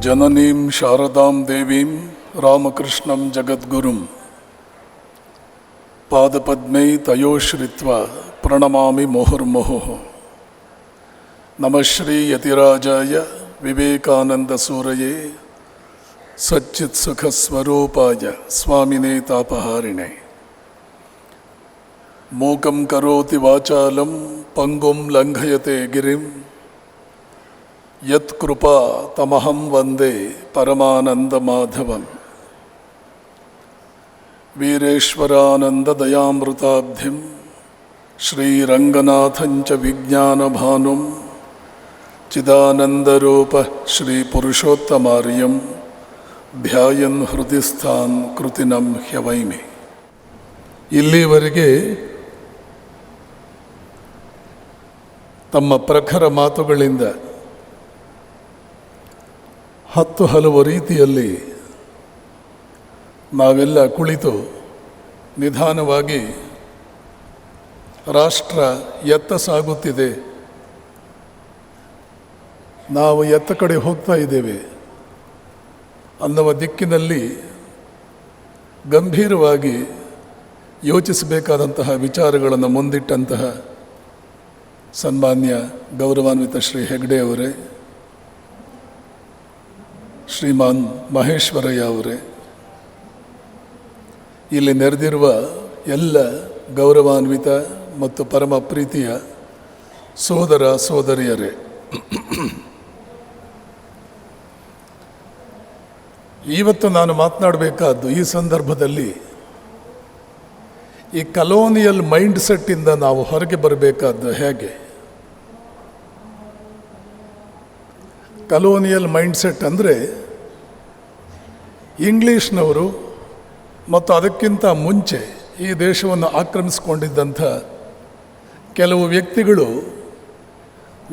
ಜನನೀಂ ಶಾರದಾಂ ದೇವೀಂ ರಾಮಕೃಷ್ಣಂ ಜಗದ್ಗುರುಂ ಪಾದಪದ್ಮೈ ತಯೋಶ್ರಿತ್ವ ಪ್ರಣಮಾಮಿ ಮುಹುರ್ಮುಹುಃ. ನಮಃ ಶ್ರೀ ಯತಿರಾಜಾಯ ವಿವೇಕಾನಂದ ಸೂರಯೇ ಸಚ್ಚಿತ್ ಸುಖ ಸ್ವರೂಪಾಯ ಸ್ವಾಮಿನೇ ತಾಪಹಾರಿಣೆ. ಮೂಕಂ ಕರೋತಿ ವಾಚಾಲಂ ಪಂಗುಂ ಲಂಘಯತೆ ಗಿರಿಂ ಯತ್ ಕೃಪಾ ತಮಹಂ ವಂದೇ ಪರಮಾನಂದ ಮಾಧವಂ. ವೀರೇಶ್ವರಾನಂದ ದಯಾಮೃತಾಬ್ಧಿಂ ಶ್ರೀರಂಗನಾಥಂಚ ವಿಜ್ಞಾನಭಾನುಂ ಚಿದಾನಂದರೂಪ ಶ್ರೀ ಪುರುಷೋತ್ತಮಾರ್ಯಂ ಧ್ಯಾಯನ್ ಹೃದಯಸ್ಥಾನ್ ಕೃತಿನಂ ಹ್ಯವೈಮಿ. ಇಲ್ಲಿವರೆಗೆ ತಮ್ಮ ಪ್ರಖರ ಮಾತುಗಳಿಂದ ಹಲವು ರೀತಿಯಲ್ಲಿ ನಾವೆಲ್ಲ ಕುಳಿತು ನಿಧಾನವಾಗಿ ರಾಷ್ಟ್ರ ಎತ್ತ ಸಾಗುತ್ತಿದೆ, ನಾವು ಎತ್ತ ಕಡೆ ಹೋಗ್ತಾ ಇದ್ದೇವೆ ಅನ್ನುವ ದಿಕ್ಕಿನಲ್ಲಿ ಗಂಭೀರವಾಗಿ ಯೋಚಿಸಬೇಕಾದಂತಹ ವಿಚಾರಗಳನ್ನು ಮುಂದಿಟ್ಟಂತಹ ಸನ್ಮಾನ್ಯ ಗೌರವಾನ್ವಿತ ಶ್ರೀ ಹೆಗ್ಡೆ ಅವರೇ, ಶ್ರೀಮಾನ್ ಮಹೇಶ್ವರಯ್ಯ ಅವರೇ, ಇಲ್ಲಿ ನೆರೆದಿರುವ ಎಲ್ಲ ಗೌರವಾನ್ವಿತ ಮತ್ತು ಪರಮ ಪ್ರೀತಿಯ ಸೋದರ ಸೋದರಿಯರೇ, ಇವತ್ತು ನಾನು ಮಾತನಾಡಬೇಕಾದ್ದು ಈ ಸಂದರ್ಭದಲ್ಲಿ ಈ ಕಲೋನಿಯಲ್ ಮೈಂಡ್ ಸೆಟ್ಟಿಂದ ನಾವು ಹೊರಗೆ ಬರಬೇಕಾದ್ದು ಹೇಗೆ. ಕಲೋನಿಯಲ್ ಮೈಂಡ್ ಸೆಟ್ ಅಂದರೆ ಇಂಗ್ಲೀಷ್ನವರು ಮತ್ತು ಅದಕ್ಕಿಂತ ಮುಂಚೆ ಈ ದೇಶವನ್ನು ಆಕ್ರಮಿಸಿಕೊಂಡಿದ್ದಂಥ ಕೆಲವು ವ್ಯಕ್ತಿಗಳು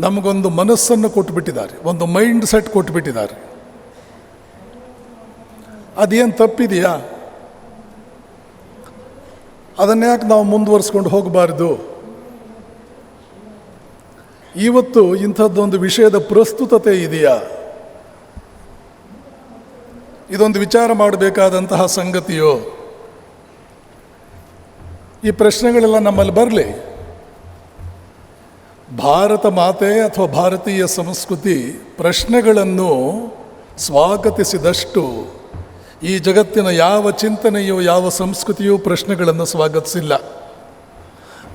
ನಮಗೊಂದು ಮನಸ್ಸನ್ನು ಕೊಟ್ಟುಬಿಟ್ಟಿದ್ದಾರೆ, ಒಂದು ಮೈಂಡ್ ಸೆಟ್ ಕೊಟ್ಟುಬಿಟ್ಟಿದ್ದಾರೆ. ಅದೇನು ತಪ್ಪಿದೆಯಾ? ಅದನ್ನ್ಯಾಕೆ ನಾವು ಮುಂದುವರಿಸ್ಕೊಂಡು ಹೋಗಬಾರ್ದು? ಇವತ್ತು ಇಂಥದ್ದೊಂದು ವಿಷಯದ ಪ್ರಸ್ತುತತೆ ಇದೆಯಾ? ಇದೊಂದು ವಿಚಾರ ಮಾಡಬೇಕಾದಂತಹ ಸಂಗತಿಯೋ? ಈ ಪ್ರಶ್ನೆಗಳೆಲ್ಲ ನಮ್ಮಲ್ಲಿ ಬರಲಿ. ಭಾರತ ಮಾತೆ ಅಥವಾ ಭಾರತೀಯ ಸಂಸ್ಕೃತಿ ಪ್ರಶ್ನೆಗಳನ್ನು ಸ್ವಾಗತಿಸಿದಷ್ಟು ಈ ಜಗತ್ತಿನ ಯಾವ ಚಿಂತನೆಯೋ ಯಾವ ಸಂಸ್ಕೃತಿಯೂ ಪ್ರಶ್ನೆಗಳನ್ನು ಸ್ವಾಗತಿಸಿಲ್ಲ.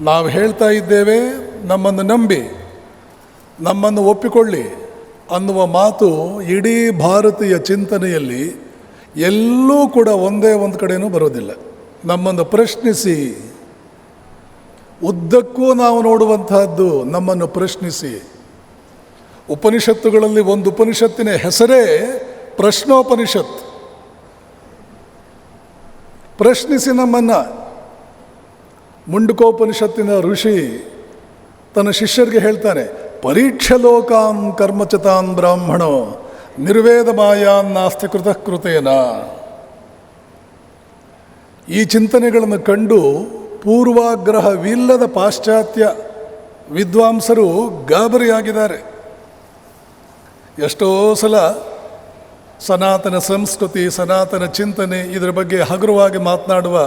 ನಾವು ಹೇಳ್ತಾ ಇದ್ದೇವೆ, ನಮ್ಮನ್ನು ನಂಬಿ, ನಮ್ಮನ್ನು ಒಪ್ಪಿಕೊಳ್ಳಿ ಅನ್ನುವ ಮಾತು ಇಡೀ ಭಾರತೀಯ ಚಿಂತನೆಯಲ್ಲಿ ಎಲ್ಲೂ ಕೂಡ ಒಂದೇ ಒಂದು ಕಡೆಯೂ ಬರೋದಿಲ್ಲ. ನಮ್ಮನ್ನು ಪ್ರಶ್ನಿಸಿ, ಉದ್ದಕ್ಕೂ ನಾವು ನೋಡುವಂತಹದ್ದು ನಮ್ಮನ್ನು ಪ್ರಶ್ನಿಸಿ. ಉಪನಿಷತ್ತುಗಳಲ್ಲಿ ಒಂದು ಉಪನಿಷತ್ತಿನ ಹೆಸರೇ ಪ್ರಶ್ನೋಪನಿಷತ್. ಪ್ರಶ್ನಿಸಿ ನಮ್ಮನ್ನು. ಮುಂಡಕೋಪನಿಷತ್ತಿನ ಋಷಿ ತನ್ನ ಶಿಷ್ಯರಿಗೆ ಹೇಳ್ತಾನೆ, ಪರೀಕ್ಷಲೋಕಾನ್ ಕರ್ಮಚತಾನ್ ಬ್ರಾಹ್ಮಣೋ ನಿರ್ವೇದ ಮಾಯಾನ್ ನಾಸ್ತಿ ಕೃತಃ ಕೃತೇನ. ಈ ಚಿಂತನೆಗಳನ್ನು ಕಂಡು ಪೂರ್ವಾಗ್ರಹವಿಲ್ಲದ ಪಾಶ್ಚಾತ್ಯ ವಿದ್ವಾಂಸರು ಗಾಬರಿಯಾಗಿದ್ದಾರೆ. ಎಷ್ಟೋ ಸಲ ಸನಾತನ ಸಂಸ್ಕೃತಿ, ಸನಾತನ ಚಿಂತನೆ ಇದರ ಬಗ್ಗೆ ಹಗುರವಾಗಿ ಮಾತನಾಡುವ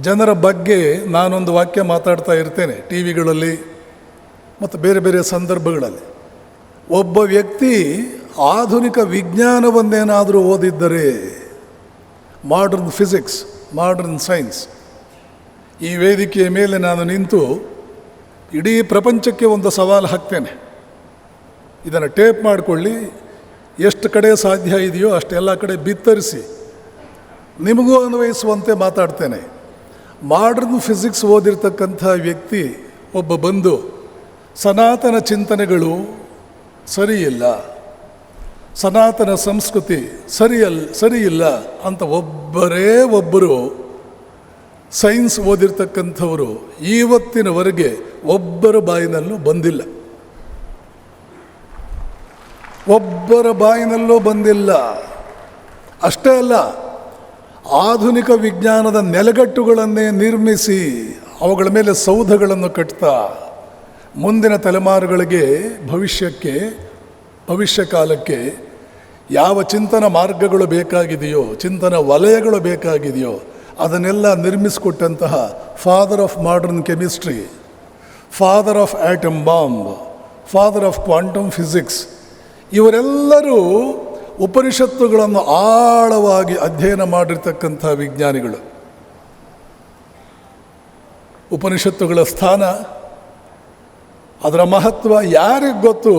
ಜನರ ಬಗ್ಗೆ ನಾನೊಂದು ವಾಕ್ಯ ಮಾತಾಡ್ತಾ ಇರ್ತೇನೆ ಟಿ ವಿಗಳಲ್ಲಿ ಮತ್ತು ಬೇರೆ ಬೇರೆ ಸಂದರ್ಭಗಳಲ್ಲಿ. ಒಬ್ಬ ವ್ಯಕ್ತಿ ಆಧುನಿಕ ವಿಜ್ಞಾನವನ್ನೇನಾದರೂ ಓದಿದ್ದರೆ, ಮಾಡರ್ನ್ ಫಿಸಿಕ್ಸ್, ಮಾಡರ್ನ್ ಸೈನ್ಸ್, ಈ ವೇದಿಕೆಯ ಮೇಲೆ ನಾನು ನಿಂತು ಇಡೀ ಪ್ರಪಂಚಕ್ಕೆ ಒಂದು ಸವಾಲು ಹಾಕ್ತೇನೆ. ಇದನ್ನು ಟೇಪ್ ಮಾಡಿಕೊಳ್ಳಿ, ಎಷ್ಟು ಕಡೆ ಸಾಧ್ಯ ಇದೆಯೋ ಅಷ್ಟೆಲ್ಲ ಕಡೆ ಬಿತ್ತರಿಸಿ ನಿಮಗೂ ಅನ್ವಯಿಸುವಂತೆ ಮಾತಾಡ್ತೇನೆ. ಮಾಡರ್ನ್ ಫಿಸಿಕ್ಸ್ ಓದಿರ್ತಕ್ಕಂಥ ವ್ಯಕ್ತಿ ಒಬ್ಬ ಬಂದು ಸನಾತನ ಚಿಂತನೆಗಳು ಸರಿಯಿಲ್ಲ, ಸನಾತನ ಸಂಸ್ಕೃತಿ ಸರಿಯಿಲ್ಲ ಅಂತ ಒಬ್ಬರು ಸೈನ್ಸ್ ಓದಿರ್ತಕ್ಕಂಥವರು ಇವತ್ತಿನವರೆಗೆ ಒಬ್ಬರ ಬಾಯಿನಲ್ಲೂ ಬಂದಿಲ್ಲ. ಅಷ್ಟೇ ಅಲ್ಲ, ಆಧುನಿಕ ವಿಜ್ಞಾನದ ನೆಲೆಗಟ್ಟುಗಳನ್ನೇ ನಿರ್ಮಿಸಿ ಅವುಗಳ ಮೇಲೆ ಸೌಧಗಳನ್ನು ಕಟ್ತಾ ಮುಂದಿನ ತಲೆಮಾರುಗಳಿಗೆ ಭವಿಷ್ಯ ಕಾಲಕ್ಕೆ ಯಾವ ಚಿಂತನ ಮಾರ್ಗಗಳು ಬೇಕಾಗಿದೆಯೋ, ಚಿಂತನ ವಲಯಗಳು ಬೇಕಾಗಿದೆಯೋ ಅದನ್ನೆಲ್ಲ ನಿರ್ಮಿಸಿಕೊಟ್ಟಂತಹ father of modern chemistry, father of atom bomb, father of quantum physics, ಇವರೆಲ್ಲರೂ ಉಪನಿಷತ್ತುಗಳನ್ನು ಆಳವಾಗಿ ಅಧ್ಯಯನ ಮಾಡಿರ್ತಕ್ಕಂಥ ವಿಜ್ಞಾನಿಗಳು. ಉಪನಿಷತ್ತುಗಳ ಸ್ಥಾನ, ಅದರ ಮಹತ್ವ ಯಾರಿಗೆ ಗೊತ್ತು?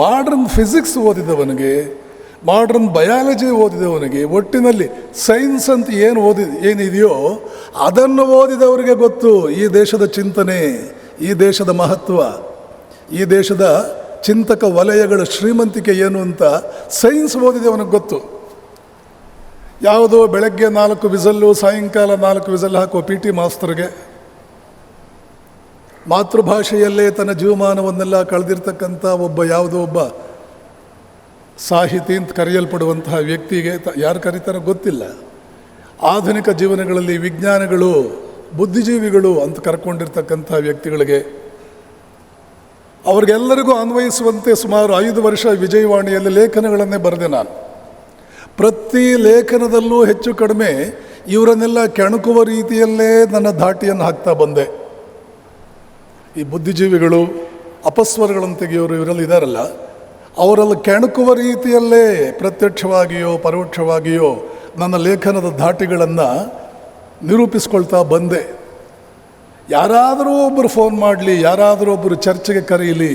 ಮಾಡರ್ನ್ ಫಿಸಿಕ್ಸ್ ಓದಿದವನಿಗೆ, ಮಾಡರ್ನ್ ಬಯಾಲಜಿ ಓದಿದವನಿಗೆ, ಒಟ್ಟಿನಲ್ಲಿ ಸೈನ್ಸ್ ಅಂತ ಏನಿದೆಯೋ ಅದನ್ನು ಓದಿದವರಿಗೆ ಗೊತ್ತು ಈ ದೇಶದ ಚಿಂತನೆ, ಈ ದೇಶದ ಮಹತ್ವ, ಈ ದೇಶದ ಚಿಂತಕ ವಲಯಗಳ ಶ್ರೀಮಂತಿಕೆ ಏನು ಅಂತ ಸೈನ್ಸ್ ಓದಿದವನಿಗೆ ಗೊತ್ತು. ಯಾವುದೋ ಬೆಳಗ್ಗೆ 4 ವಿಸಲ್ಲು ಸಾಯಂಕಾಲ 4 ವಿಸಲ್ ಹಾಕುವ ಪಿ ಟಿ ಮಾಸ್ತರ್ಗೆ, ಮಾತೃಭಾಷೆಯಲ್ಲೇ ತನ್ನ ಜೀವಮಾನವನ್ನೆಲ್ಲ ಕಳೆದಿರ್ತಕ್ಕಂಥ ಯಾವುದೋ ಒಬ್ಬ ಸಾಹಿತಿ ಅಂತ ಕರೆಯಲ್ಪಡುವಂತಹ ವ್ಯಕ್ತಿಗೆ ಯಾರು ಕರೀತಾರೋ ಗೊತ್ತಿಲ್ಲ. ಆಧುನಿಕ ಜೀವನಗಳಲ್ಲಿ ವಿಜ್ಞಾನಿಗಳು, ಬುದ್ಧಿಜೀವಿಗಳು ಅಂತ ಕರ್ಕೊಂಡಿರ್ತಕ್ಕಂಥ ವ್ಯಕ್ತಿಗಳಿಗೆ, ಅವ್ರಿಗೆಲ್ಲರಿಗೂ ಅನ್ವಯಿಸುವಂತೆ ಸುಮಾರು 5 ವರ್ಷ ವಿಜಯವಾಣಿಯಲ್ಲಿ ಲೇಖನಗಳನ್ನೇ ಬರೆದೆ ನಾನು. ಪ್ರತಿ ಲೇಖನದಲ್ಲೂ ಹೆಚ್ಚು ಕಡಿಮೆ ಇವರನ್ನೆಲ್ಲ ಕೆಣಕುವ ರೀತಿಯಲ್ಲೇ ನನ್ನ ಧಾಟಿಯನ್ನು ಹಾಕ್ತಾ ಬಂದೆ. ಈ ಬುದ್ಧಿಜೀವಿಗಳು, ಅಪಸ್ವರಗಳನ್ನು ತೆಗೆಯೋರು ಇವರಲ್ಲಿ ಇದ್ದಾರಲ್ಲ, ಅವರಲ್ಲಿ ಕೆಣಕುವ ರೀತಿಯಲ್ಲೇ ಪ್ರತ್ಯಕ್ಷವಾಗಿಯೋ ಪರೋಕ್ಷವಾಗಿಯೋ ನನ್ನ ಲೇಖನದ ಧಾಟಿಗಳನ್ನು ನಿರೂಪಿಸ್ಕೊಳ್ತಾ ಬಂದೆ. ಯಾರಾದರೂ ಒಬ್ಬರು ಫೋನ್ ಮಾಡಲಿ, ಯಾರಾದರೂ ಒಬ್ಬರು ಚರ್ಚೆಗೆ ಕರೆಯಲಿ,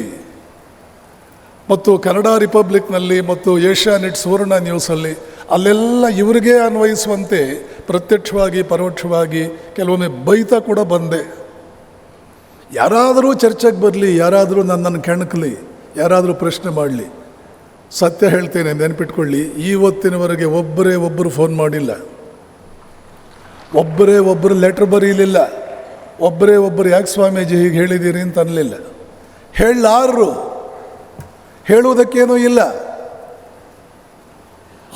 ಮತ್ತು ಕನ್ನಡ ರಿಪಬ್ಲಿಕ್ನಲ್ಲಿ ಮತ್ತು ಏಷ್ಯಾನೆಟ್ ಸುವರ್ಣ ನ್ಯೂಸಲ್ಲಿ ಅಲ್ಲೆಲ್ಲ ಇವರಿಗೆ ಅನ್ವಯಿಸುವಂತೆ ಪ್ರತ್ಯಕ್ಷವಾಗಿ ಪರೋಕ್ಷವಾಗಿ ಕೆಲವೊಮ್ಮೆ ಬೈತಾ ಕೂಡ ಬಂದೆ. ಯಾರಾದರೂ ಚರ್ಚೆಗೆ ಬರಲಿ, ಯಾರಾದರೂ ನನ್ನನ್ನು ಕೆಣಕಲಿ, ಯಾರಾದರೂ ಪ್ರಶ್ನೆ ಮಾಡಲಿ, ಸತ್ಯ ಹೇಳ್ತೇನೆ, ನೆನಪಿಟ್ಕೊಳ್ಳಿ, ಇವತ್ತಿನವರೆಗೆ ಒಬ್ಬರು ಫೋನ್ ಮಾಡಿಲ್ಲ, ಒಬ್ಬರು ಲೆಟ್ರ್ ಬರೀಲಿಲ್ಲ, ಒಬ್ಬರು ಯಾಕೆ ಸ್ವಾಮೀಜಿ ಹೀಗೆ ಹೇಳಿದ್ದೀರಿ ಅಂತ ಅನ್ನಲಿಲ್ಲ. ಹೇಳಲಾರರು, ಹೇಳುವುದಕ್ಕೇನೂ ಇಲ್ಲ.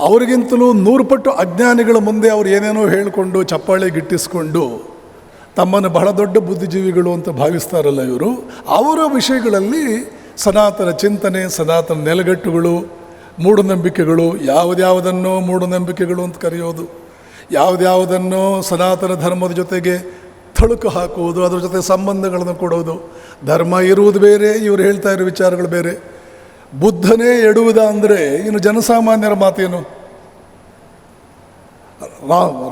ಅವರಿಗಿಂತಲೂ 100 ಪಟ್ಟು ಅಜ್ಞಾನಿಗಳ ಮುಂದೆ ಅವರು ಏನೇನೋ ಹೇಳಿಕೊಂಡು ಚಪ್ಪಾಳೆ ಗಿಟ್ಟಿಸ್ಕೊಂಡು ತಮ್ಮನ್ನು ಬಹಳ ದೊಡ್ಡ ಬುದ್ಧಿಜೀವಿಗಳು ಅಂತ ಭಾವಿಸ್ತಾರಲ್ಲ ಇವರು, ಅವರ ವಿಷಯಗಳಲ್ಲಿ ಸನಾತನ ಚಿಂತನೆ, ಸನಾತನ ನೆಲೆಗಟ್ಟುಗಳು, ಮೂಢನಂಬಿಕೆಗಳು, ಯಾವುದ್ಯಾವುದನ್ನೋ ಮೂಢನಂಬಿಕೆಗಳು ಅಂತ ಕರೆಯೋದು, ಯಾವುದ್ಯಾವುದನ್ನೋ ಸನಾತನ ಧರ್ಮದ ಜೊತೆಗೆ ಥಳುಕು ಹಾಕುವುದು, ಅದರ ಜೊತೆ ಸಂಬಂಧಗಳನ್ನು ಕೊಡೋದು. ಧರ್ಮ ಇರುವುದು ಬೇರೆ, ಇವರು ಹೇಳ್ತಾ ಇರೋ ವಿಚಾರಗಳು ಬೇರೆ. ಬುದ್ಧನೇ ಎಡುವುದ ಅಂದರೆ ಇನ್ನು ಜನಸಾಮಾನ್ಯರ ಮಾತೇನು?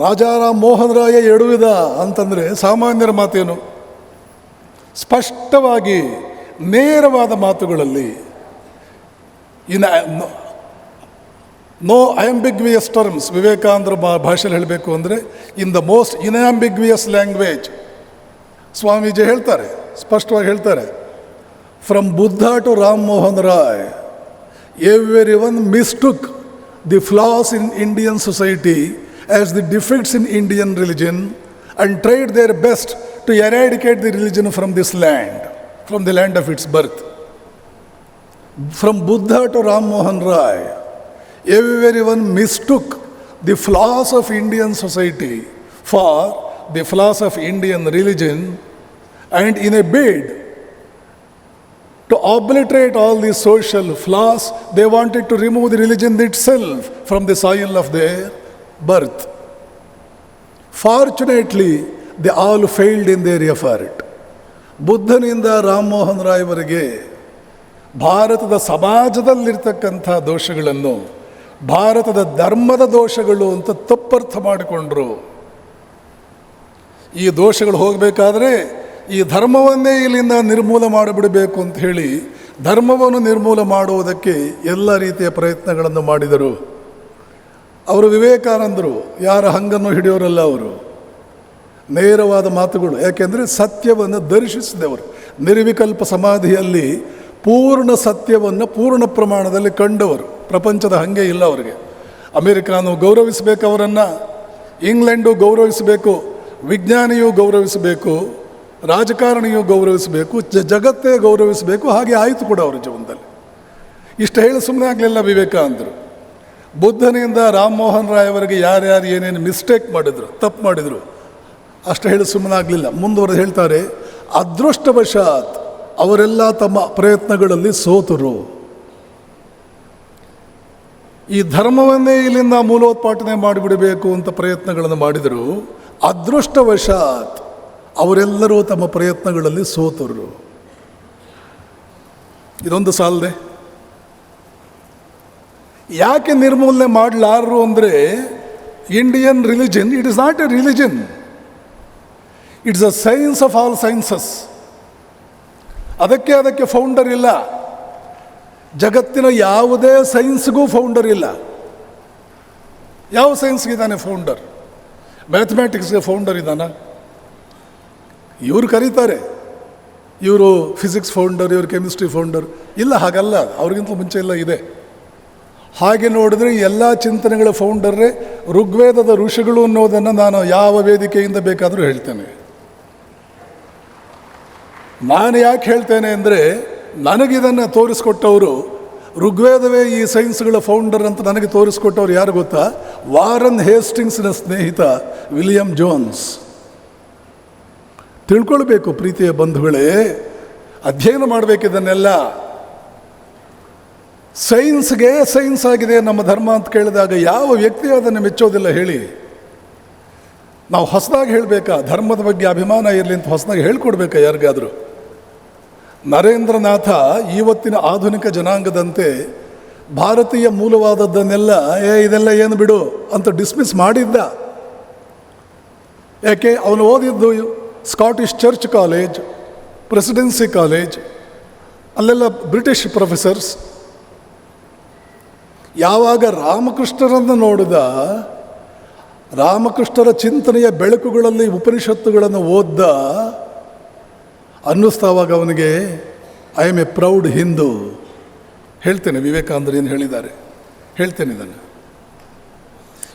ರಾಜಾರಾಮ್ ಮೋಹನ್ ರಾಯ ಎಡುವುದ ಅಂತಂದರೆ ಸಾಮಾನ್ಯರ ಮಾತೇನು? ಸ್ಪಷ್ಟವಾಗಿ ನೇರವಾದ ಮಾತುಗಳಲ್ಲಿ, ನೋ ಆಂಬಿಗ್ವಿಯಸ್ ಟರ್ಮ್ಸ್, ವಿವೇಕಾನಂದರ ಭಾಷೆಯಲ್ಲಿ ಹೇಳಬೇಕು ಅಂದರೆ in the most unambiguous language. Swamiji ಹೇಳ್ತಾರೆ, ಸ್ಪಷ್ಟವಾಗಿ ಹೇಳ್ತಾರೆ, from Buddha to Ram Mohan Roy, everyone mistook the flaws in Indian society as the defects in Indian religion and tried their best to eradicate the religion from this land, from the land of its birth. From Buddha to Ram Mohan Rai, everyone mistook the flaws of Indian society for the flaws of Indian religion, and in a bid to obliterate all these social flaws, they wanted to remove the religion itself from the soil of their birth. Fortunately, they all failed in their effort. ಬುದ್ಧನಿಂದ ರಾಮ್ ಮೋಹನ್ ರಾಯ್ವರೆಗೆ ಭಾರತದ ಸಮಾಜದಲ್ಲಿರ್ತಕ್ಕಂಥ ದೋಷಗಳನ್ನು ಭಾರತದ ಧರ್ಮದ ದೋಷಗಳು ಅಂತ ತಪ್ಪರ್ಥ ಮಾಡಿಕೊಂಡ್ರು. ಈ ದೋಷಗಳು ಹೋಗಬೇಕಾದ್ರೆ ಈ ಧರ್ಮವನ್ನೇ ಇಲ್ಲಿಂದ ನಿರ್ಮೂಲ ಮಾಡಿಬಿಡಬೇಕು ಅಂತ ಹೇಳಿ ಧರ್ಮವನ್ನು ನಿರ್ಮೂಲ ಮಾಡುವುದಕ್ಕೆ ಎಲ್ಲ ರೀತಿಯ ಪ್ರಯತ್ನಗಳನ್ನು ಮಾಡಿದರು. ಅವರು ವಿವೇಕಾನಂದರು ಯಾರ ಹಂಗನ್ನು ಹಿಡಿಯೋರಲ್ಲ, ಅವರು ನೇರವಾದ ಮಾತುಗಳು. ಯಾಕೆಂದರೆ ಸತ್ಯವನ್ನು ದರ್ಶಿಸಿದವರು. ನಿರ್ವಿಕಲ್ಪ ಸಮಾಧಿಯಲ್ಲಿ ಪೂರ್ಣ ಸತ್ಯವನ್ನು ಪೂರ್ಣ ಪ್ರಮಾಣದಲ್ಲಿ ಕಂಡವರು. ಪ್ರಪಂಚದ ಹಂಗೆ ಇಲ್ಲ ಅವರಿಗೆ. ಅಮೇರಿಕಾನು ಗೌರವಿಸಬೇಕು ಅವರನ್ನು, ಇಂಗ್ಲೆಂಡು ಗೌರವಿಸಬೇಕು, ವಿಜ್ಞಾನಿಯೂ ಗೌರವಿಸಬೇಕು, ರಾಜಕಾರಣಿಯೂ ಗೌರವಿಸಬೇಕು, ಜಗತ್ತೇ ಗೌರವಿಸಬೇಕು. ಹಾಗೆ ಆಯಿತು ಕೂಡ ಅವರ ಜೀವನದಲ್ಲಿ. ಇಷ್ಟು ಹೇಳಿ ಸುಮ್ಮನೆ ಆಗಲಿಲ್ಲ ವಿವೇಕಾನಂದರು. ಬುದ್ಧನಿಂದ ರಾಮ್ ಮೋಹನ್ ರಾಯ್ ಅವರಿಗೆ ಯಾರ್ಯಾರು ಏನೇನು ಮಿಸ್ಟೇಕ್ ಮಾಡಿದರು, ತಪ್ಪು ಮಾಡಿದರು, ಅಷ್ಟು ಹೇಳಿ ಸುಮ್ಮನಾಗಲಿಲ್ಲ. ಮುಂದುವರೆದು ಹೇಳ್ತಾರೆ, ಅದೃಷ್ಟವಶಾತ್ ಅವರೆಲ್ಲ ತಮ್ಮ ಪ್ರಯತ್ನಗಳಲ್ಲಿ ಸೋತರು. ಈ ಧರ್ಮವನ್ನೇ ಇಲ್ಲಿಂದ ಮೂಲೋತ್ಪಾಟನೆ ಮಾಡಿಬಿಡಬೇಕು ಅಂತ ಪ್ರಯತ್ನಗಳನ್ನು ಮಾಡಿದರು. ಅದೃಷ್ಟವಶಾತ್ ಅವರೆಲ್ಲರೂ ತಮ್ಮ ಪ್ರಯತ್ನಗಳಲ್ಲಿ ಸೋತರು. ಇದೊಂದು ಸಾಲದೆ ಯಾಕೆ ನಿರ್ಮೂಲನೆ ಮಾಡಲಾರರು ಅಂದರೆ, Indian religion it is not A religion, it's a science of all sciences. ಅದಕ್ಕೆ ಫೌಂಡರ್ ಇಲ್ಲ. ಜಗತ್ತಿನ ಯಾವುದೇ ಸೈನ್ಸ್ಗೂ ಫೌಂಡರ್ ಇಲ್ಲ. ಯಾವ ಸೈನ್ಸ್ಗಿದ್ದಾನೆ ಫೌಂಡರ್? ಮ್ಯಾಥಮೆಟಿಕ್ಸ್ಗೆ ಫೌಂಡರ್ ಇದ್ದಾನ? ಇವರು ಕರೀತಾರೆ, ಇವರು ಫಿಸಿಕ್ಸ್ ಫೌಂಡರ್, ಇವರು ಕೆಮಿಸ್ಟ್ರಿ ಫೌಂಡರ್. ಇಲ್ಲ, ಹಾಗಲ್ಲ. ಅವ್ರಿಗಿಂತ ಮುಂಚೆ ಎಲ್ಲ ಇದೆ. ಹಾಗೆ ನೋಡಿದ್ರೆ ಎಲ್ಲ ಚಿಂತನೆಗಳ ಫೌಂಡರೇ ಋಗ್ವೇದದ ಋಷಿಗಳು ಅನ್ನೋದನ್ನು ನಾನು ಯಾವ ವೇದಿಕೆಯಿಂದ ಬೇಕಾದರೂ ಹೇಳ್ತೇನೆ. ನಾನು ಯಾಕೆ ಹೇಳ್ತೇನೆ ಅಂದರೆ, ನನಗಿದನ್ನು ತೋರಿಸ್ಕೊಟ್ಟವರು, ಋಗ್ವೇದವೇ ಈ ಸೈನ್ಸ್ಗಳ ಫೌಂಡರ್ ಅಂತ ನನಗೆ ತೋರಿಸ್ಕೊಟ್ಟವ್ರು ಯಾರು ಗೊತ್ತಾ? ವಾರನ್ ಹೇಸ್ಟಿಂಗ್ಸ್ನ ಸ್ನೇಹಿತ ವಿಲಿಯಂ ಜೋನ್ಸ್. ತಿಳ್ಕೊಳ್ಬೇಕು ಪ್ರೀತಿಯ ಬಂಧುಗಳೇ, ಅಧ್ಯಯನ ಮಾಡಬೇಕಿದನ್ನೆಲ್ಲ. ಸೈನ್ಸ್ಗೆ ಸೈನ್ಸ್ ಆಗಿದೆ ನಮ್ಮ ಧರ್ಮ ಅಂತ ಕೇಳಿದಾಗ ಯಾವ ವ್ಯಕ್ತಿ ಅದನ್ನು ಮೆಚ್ಚೋದಿಲ್ಲ ಹೇಳಿ? ನಾವು ಹೊಸದಾಗಿ ಹೇಳಬೇಕಾ? ಧರ್ಮದ ಬಗ್ಗೆ ಅಭಿಮಾನ ಇರಲಿ ಅಂತ ಹೊಸದಾಗಿ ಹೇಳ್ಕೊಡ್ಬೇಕಾ ಯಾರಿಗಾದರೂ? ನರೇಂದ್ರನಾಥ ಇವತ್ತಿನ ಆಧುನಿಕ ಜನಾಂಗದಂತೆ ಭಾರತೀಯ ಮೂಲವಾದದ್ದನ್ನೆಲ್ಲ ಇದೆಲ್ಲ ಏನು ಬಿಡು ಅಂತ ಡಿಸ್ಮಿಸ್ ಮಾಡಿದ್ದ. ಯಾಕೆ? ಅವನು ಓದಿದ್ದು Scottish church college, presidency college, ಅಲ್ಲೆಲ್ಲ ಬ್ರಿಟಿಷ್ ಪ್ರೊಫೆಸರ್ಸ್. ಯಾವಾಗ ರಾಮಕೃಷ್ಣರನ್ನು ನೋಡಿದ, ರಾಮಕೃಷ್ಣರ ಚಿಂತನೆಯ ಬೆಳಕುಗಳಲ್ಲಿ ಉಪನಿಷತ್ತುಗಳನ್ನು ಓದ್ದ, ಅನ್ನಿಸ್ತಾವಾಗ ಅವನಿಗೆ I am A proud Hindu. ಹೇಳ್ತೇನೆ ವಿವೇಕಾನಂದರು ಏನು ಹೇಳಿದ್ದಾರೆ, ಹೇಳ್ತೇನೆ ಇದನ್ನು.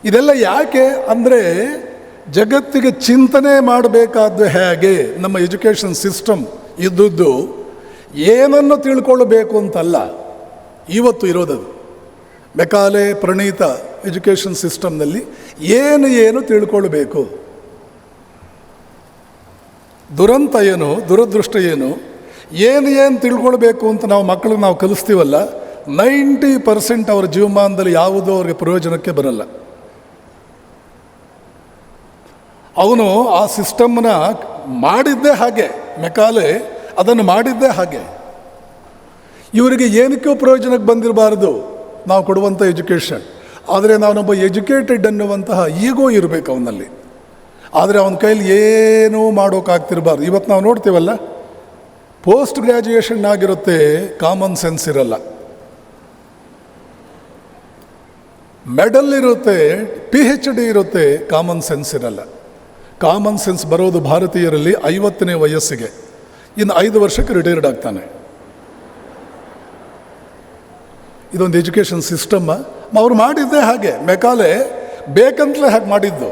ಇದೆಲ್ಲ ಯಾಕೆ ಅಂದರೆ, ಜಗತ್ತಿಗೆ ಚಿಂತನೆ ಮಾಡಬೇಕಾದ್ದು ಹೇಗೆ? ನಮ್ಮ ಎಜುಕೇಷನ್ ಸಿಸ್ಟಮ್ ಇದ್ದದ್ದು ಏನನ್ನು ತಿಳ್ಕೊಳ್ಬೇಕು ಅಂತಲ್ಲ ಇವತ್ತು ಇರೋದದು. ಮೆಕಾಲೆ ಪ್ರಣೀತ ಎಜುಕೇಷನ್ ಸಿಸ್ಟಮ್ನಲ್ಲಿ ಏನು ತಿಳ್ಕೊಳ್ಬೇಕು. ದುರಂತ ಏನು, ದುರದೃಷ್ಟ ಏನು ತಿಳ್ಕೊಳ್ಬೇಕು ಅಂತ ನಾವು ಮಕ್ಕಳಿಗೆ ನಾವು ಕಲಿಸ್ತೀವಲ್ಲ, 90% ಅವರ ಜೀವಮಾನದಲ್ಲಿ ಯಾವುದೋ ಅವ್ರಿಗೆ ಪ್ರಯೋಜನಕ್ಕೆ ಬರಲ್ಲ. ಅವನು ಆ ಸಿಸ್ಟಮ್ನ ಮಾಡಿದ್ದೇ ಹಾಗೆ, ಮೆಕಾಲೆ ಅದನ್ನು ಮಾಡಿದ್ದೇ ಹಾಗೆ. ಇವರಿಗೆ ಏನಕ್ಕೂ ಪ್ರಯೋಜನಕ್ಕೆ ಬಂದಿರಬಾರ್ದು ನಾವು ಕೊಡುವಂಥ ಎಜುಕೇಷನ್. ಆದರೆ ನಾನೊಬ್ಬ ಎಜುಕೇಟೆಡ್ ಅನ್ನುವಂತಹ ಈಗೋ ಇರಬೇಕು ಅವನಲ್ಲಿ. ಆದರೆ ಅವನ ಕೈಲಿ ಏನೂ ಮಾಡೋಕ್ಕಾಗ್ತಿರಬಾರ್ದು. ಇವತ್ತು ನಾವು ನೋಡ್ತೀವಲ್ಲ, ಪೋಸ್ಟ್ ಗ್ರ್ಯಾಜುಯೇಷನ್ ಆಗಿರುತ್ತೆ, ಕಾಮನ್ ಸೆನ್ಸ್ ಇರಲ್ಲ. ಮೆಡಲ್ ಇರುತ್ತೆ, PhD ಇರುತ್ತೆ, ಕಾಮನ್ ಸೆನ್ಸ್ ಇರಲ್ಲ. ಕಾಮನ್ ಸೆನ್ಸ್ ಬರೋದು ಭಾರತೀಯರಲ್ಲಿ 50ನೇ ವಯಸ್ಸಿಗೆ. ಇನ್ನು 5 ವರ್ಷಕ್ಕೆ ರಿಟೈರ್ಡ್ ಆಗ್ತಾನೆ. ಇದೊಂದು ಎಜುಕೇಷನ್ ಸಿಸ್ಟಮ್. ಅವ್ರು ಮಾಡಿದ್ದೇ ಹಾಗೆ. ಮೆಕಾಲೆ ಬೇಕಂತಲೇ ಹಾಗೆ ಮಾಡಿದ್ದು.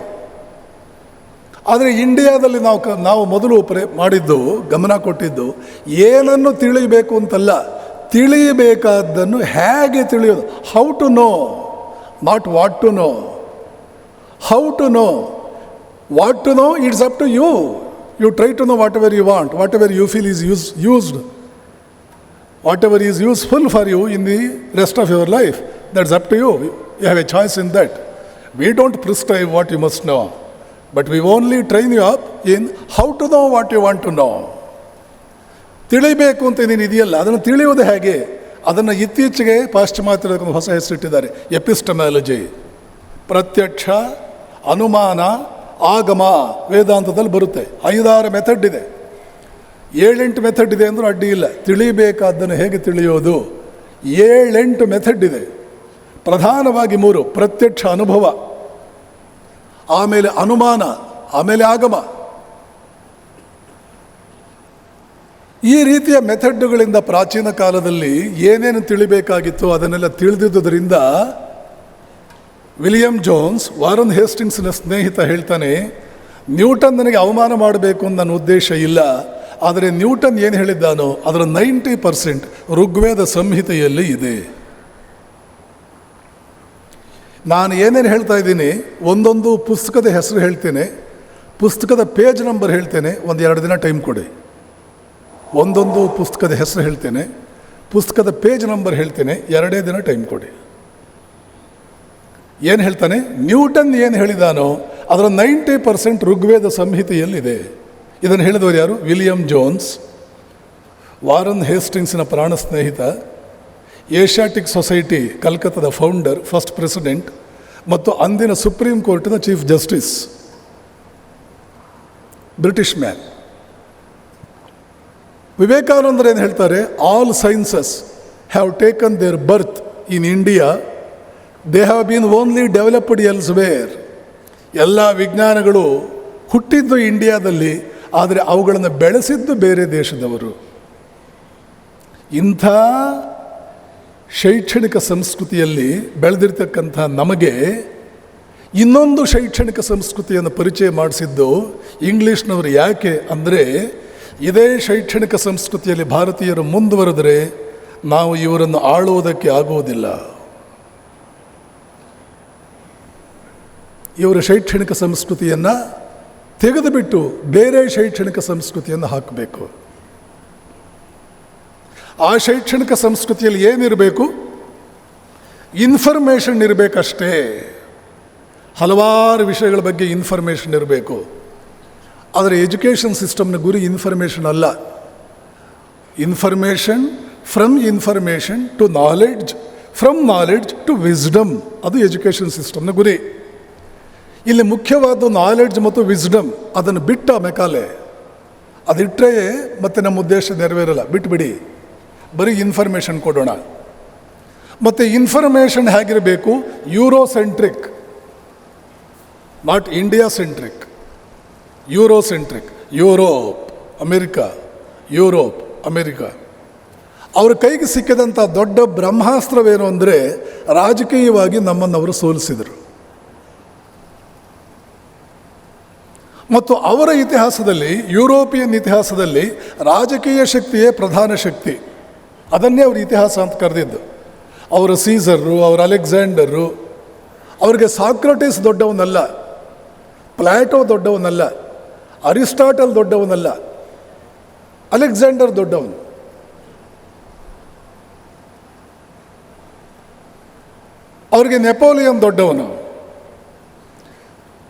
ಆದರೆ ಇಂಡಿಯಾದಲ್ಲಿ ನಾವು ಮೊದಲು ಮಾಡಿದ್ದು, ಗಮನ ಕೊಟ್ಟಿದ್ದು, ಏನನ್ನು ತಿಳಿಯಬೇಕು ಅಂತಲ್ಲ, ತಿಳಿಯಬೇಕಾದ್ದನ್ನು ಹೇಗೆ ತಿಳಿಯೋದು. How to know, not what to know. How to know, what to know, it's up to you. You try to know whatever you want, whatever you feel is ಯೂಸ್ಡ್, whatever is useful for you in the rest of your life, that's up to you. You have a choice in that. We don't prescribe what you must know, but we only train you up in how to know what you want to know. ತಿಳಿಬೇಕು ಅಂತ ನೀನು ಇದೆಯಲ್ಲ, ಅದನ್ನು ತಿಳಿಯೋದು ಹೇಗೆ? ಅದನ್ನು ಇತ್ತೀಚೆಗೆ ಪಾಶ್ಚಿಮಾತ್ಯರು ಹೊಸ ಹೆಸರಿಟ್ಟಿದ್ದಾರೆ, ಎಪಿಸ್ಟಮಾಲಜಿ. ಪ್ರತ್ಯಕ್ಷ, ಅನುಮಾನ, ಆಗಮ ವೇದಾಂತದಲ್ಲಿ ಬರುತ್ತೆ. 5-6 ಮೆಥಡ್ ಇದೆ, 7-8 ಮೆಥಡ್ ಇದೆ ಅಂದರೂ ಅಡ್ಡಿ ಇಲ್ಲ. ತಿಳಿಬೇಕಾದ್ದನ್ನು ಹೇಗೆ ತಿಳಿಯೋದು? 7-8 ಮೆಥಡ್ ಇದೆ. ಪ್ರಧಾನವಾಗಿ 3: ಪ್ರತ್ಯಕ್ಷ ಅನುಭವ, ಆಮೇಲೆ ಅನುಮಾನ, ಆಮೇಲೆ ಆಗಮ. ಈ ರೀತಿಯ ಮೆಥಡ್ಗಳಿಂದ ಪ್ರಾಚೀನ ಕಾಲದಲ್ಲಿ ಏನೇನು ತಿಳಿಬೇಕಾಗಿತ್ತು ಅದನ್ನೆಲ್ಲ ತಿಳಿದಿದ್ದರಿಂದ ವಿಲಿಯಂ ಜೋನ್ಸ್, ವಾರನ್ ಹೇಸ್ಟಿಂಗ್ಸ್ನ ಸ್ನೇಹಿತ, ಹೇಳ್ತಾನೆ, ನ್ಯೂಟನ್ ನನಗೆ ಅವಮಾನ ಮಾಡಬೇಕು ಅಂತ ನನ್ನ ಉದ್ದೇಶ ಇಲ್ಲ. ಆದರೆ ನ್ಯೂಟನ್ ಏನು ಹೇಳಿದ್ದಾನೋ ಅದರ 90% ಋಗ್ವೇದ ಸಂಹಿತೆಯಲ್ಲಿ ಇದೆ. ನಾನು ಏನೇನು ಹೇಳ್ತಾ ಇದ್ದೀನಿ, ಒಂದೊಂದು ಪುಸ್ತಕದ ಹೆಸರು ಹೇಳ್ತೇನೆ, ಪುಸ್ತಕದ ಪೇಜ್ ನಂಬರ್ ಹೇಳ್ತೇನೆ. 1-2 ದಿನ ಟೈಮ್ ಕೊಡಿ. ಒಂದೊಂದು ಪುಸ್ತಕದ ಹೆಸರು ಹೇಳ್ತೇನೆ, ಪುಸ್ತಕದ ಪೇಜ್ ನಂಬರ್ ಹೇಳ್ತೇನೆ. 2 ದಿನ ಟೈಮ್ ಕೊಡಿ. ಏನು ಹೇಳ್ತಾನೆ? ನ್ಯೂಟನ್ ಏನು ಹೇಳಿದಾನೋ ಅದರ 90% ಋಗ್ವೇದ ಸಂಹಿತೆಯಲ್ಲಿದೆ. ಇದನ್ನು ಹೇಳಿದವರು ಯಾರು? ವಿಲಿಯಂ ಜೋನ್ಸ್, ವಾರನ್ ಹೇಸ್ಟಿಂಗ್ಸಿನ ಪ್ರಾಣ ಸ್ನೇಹಿತ, ಏಷ್ಯಾಟಿಕ್ ಸೊಸೈಟಿ ಕಲ್ಕತ್ತಾದ ಫೌಂಡರ್, ಫಸ್ಟ್ ಪ್ರೆಸಿಡೆಂಟ್ ಮತ್ತು ಅಂದಿನ ಸುಪ್ರೀಂ ಕೋರ್ಟಿನ ಚೀಫ್ ಜಸ್ಟಿಸ್, ಬ್ರಿಟಿಷ್ ಮ್ಯಾನ್. ವಿವೇಕಾನಂದರು ಏನು ಹೇಳ್ತಾರೆ? All sciences have taken their birth in India, they have been only developed elsewhere. ಎಲ್ಲ ವಿಜ್ಞಾನಗಳು ಹುಟ್ಟಿದ್ದು ಇಂಡಿಯಾದಲ್ಲಿ, ಆದರೆ ಅವುಗಳನ್ನು ಬೆಳೆಸಿದ್ದು ಬೇರೆ ದೇಶದವರು. ಇಂಥ ಶೈಕ್ಷಣಿಕ ಸಂಸ್ಕೃತಿಯಲ್ಲಿ ಬೆಳೆದಿರ್ತಕ್ಕಂಥ ನಮಗೆ ಇನ್ನೊಂದು ಶೈಕ್ಷಣಿಕ ಸಂಸ್ಕೃತಿಯನ್ನು ಪರಿಚಯ ಮಾಡಿಸಿದ್ದು ಇಂಗ್ಲೀಷ್ನವರು. ಯಾಕೆ ಅಂದರೆ, ಇದೇ ಶೈಕ್ಷಣಿಕ ಸಂಸ್ಕೃತಿಯಲ್ಲಿ ಭಾರತೀಯರು ಮುಂದುವರೆದರೆ ನಾವು ಇವರನ್ನು ಆಳುವುದಕ್ಕೆ ಆಗುವುದಿಲ್ಲ. ಇವರ ಶೈಕ್ಷಣಿಕ ಸಂಸ್ಕೃತಿಯನ್ನು ತೆಗೆದುಬಿಟ್ಟು ಬೇರೆ ಶೈಕ್ಷಣಿಕ ಸಂಸ್ಕೃತಿಯನ್ನು ಹಾಕಬೇಕು. ಆ ಶೈಕ್ಷಣಿಕ ಸಂಸ್ಕೃತಿಯಲ್ಲಿ ಏನಿರಬೇಕು? ಇನ್ಫಾರ್ಮೇಷನ್ ಇರಬೇಕಷ್ಟೇ. ಹಲವಾರು ವಿಷಯಗಳ ಬಗ್ಗೆ ಇನ್ಫಾರ್ಮೇಷನ್ ಇರಬೇಕು. ಆದರೆ ಎಜುಕೇಷನ್ ಸಿಸ್ಟಮ್ನ ಗುರಿ ಇನ್ಫಾರ್ಮೇಷನ್ ಅಲ್ಲ. Information, from information to knowledge, from knowledge to wisdom, ಅದು ಎಜುಕೇಷನ್ ಸಿಸ್ಟಮ್ನ ಗುರಿ. ಇಲ್ಲಿ ಮುಖ್ಯವಾದ ನಾಲೆಡ್ಜ್ ಮತ್ತು ವಿಸ್ಡಮ್, ಅದನ್ನು ಬಿಟ್ಟ ಮೆಕಾಲೆ ಅದಿಟ್ಟರೆ ಮತ್ತೆ ನಮ್ಮ ಉದ್ದೇಶ ನೆರವೇರಲ್ಲ. ಬಿಟ್ಬಿಡಿ, ಬರೀ ಇನ್ಫಾರ್ಮೇಷನ್ ಕೊಡೋಣ. ಮತ್ತು ಇನ್ಫಾರ್ಮೇಷನ್ ಹೇಗಿರಬೇಕು? Eurocentric, not India centric, Eurocentric. Europe America ಅವ್ರ ಕೈಗೆ ಸಿಕ್ಕಿದಂಥ ದೊಡ್ಡ ಬ್ರಹ್ಮಾಸ್ತ್ರವೇನು ಅಂದರೆ, ರಾಜಕೀಯವಾಗಿ ನಮ್ಮನ್ನು ಸೋಲಿಸಿದರು. ಮತ್ತು ಅವರ ಇತಿಹಾಸದಲ್ಲಿ, ಯುರೋಪಿಯನ್ ಇತಿಹಾಸದಲ್ಲಿ ರಾಜಕೀಯ ಶಕ್ತಿಯೇ ಪ್ರಧಾನ ಶಕ್ತಿ. ಅದನ್ನೇ ಅವ್ರ ಇತಿಹಾಸ ಅಂತ ಕರೆದಿದ್ದು. ಅವರ ಸೀಸರು, ಅವರ ಅಲೆಕ್ಸಾಂಡರು, ಅವರಿಗೆ ಸಾಕ್ರಟಿಸ್ ದೊಡ್ಡವನಲ್ಲ, ಪ್ಲಾಟೋ ದೊಡ್ಡವನಲ್ಲ, ಅರಿಸ್ಟಾಟಲ್ ದೊಡ್ಡವನಲ್ಲ, ಅಲೆಕ್ಸಾಂಡರ್ ದೊಡ್ಡವನು. ಅವರಿಗೆ ನೆಪೋಲಿಯನ್ ದೊಡ್ಡವನು,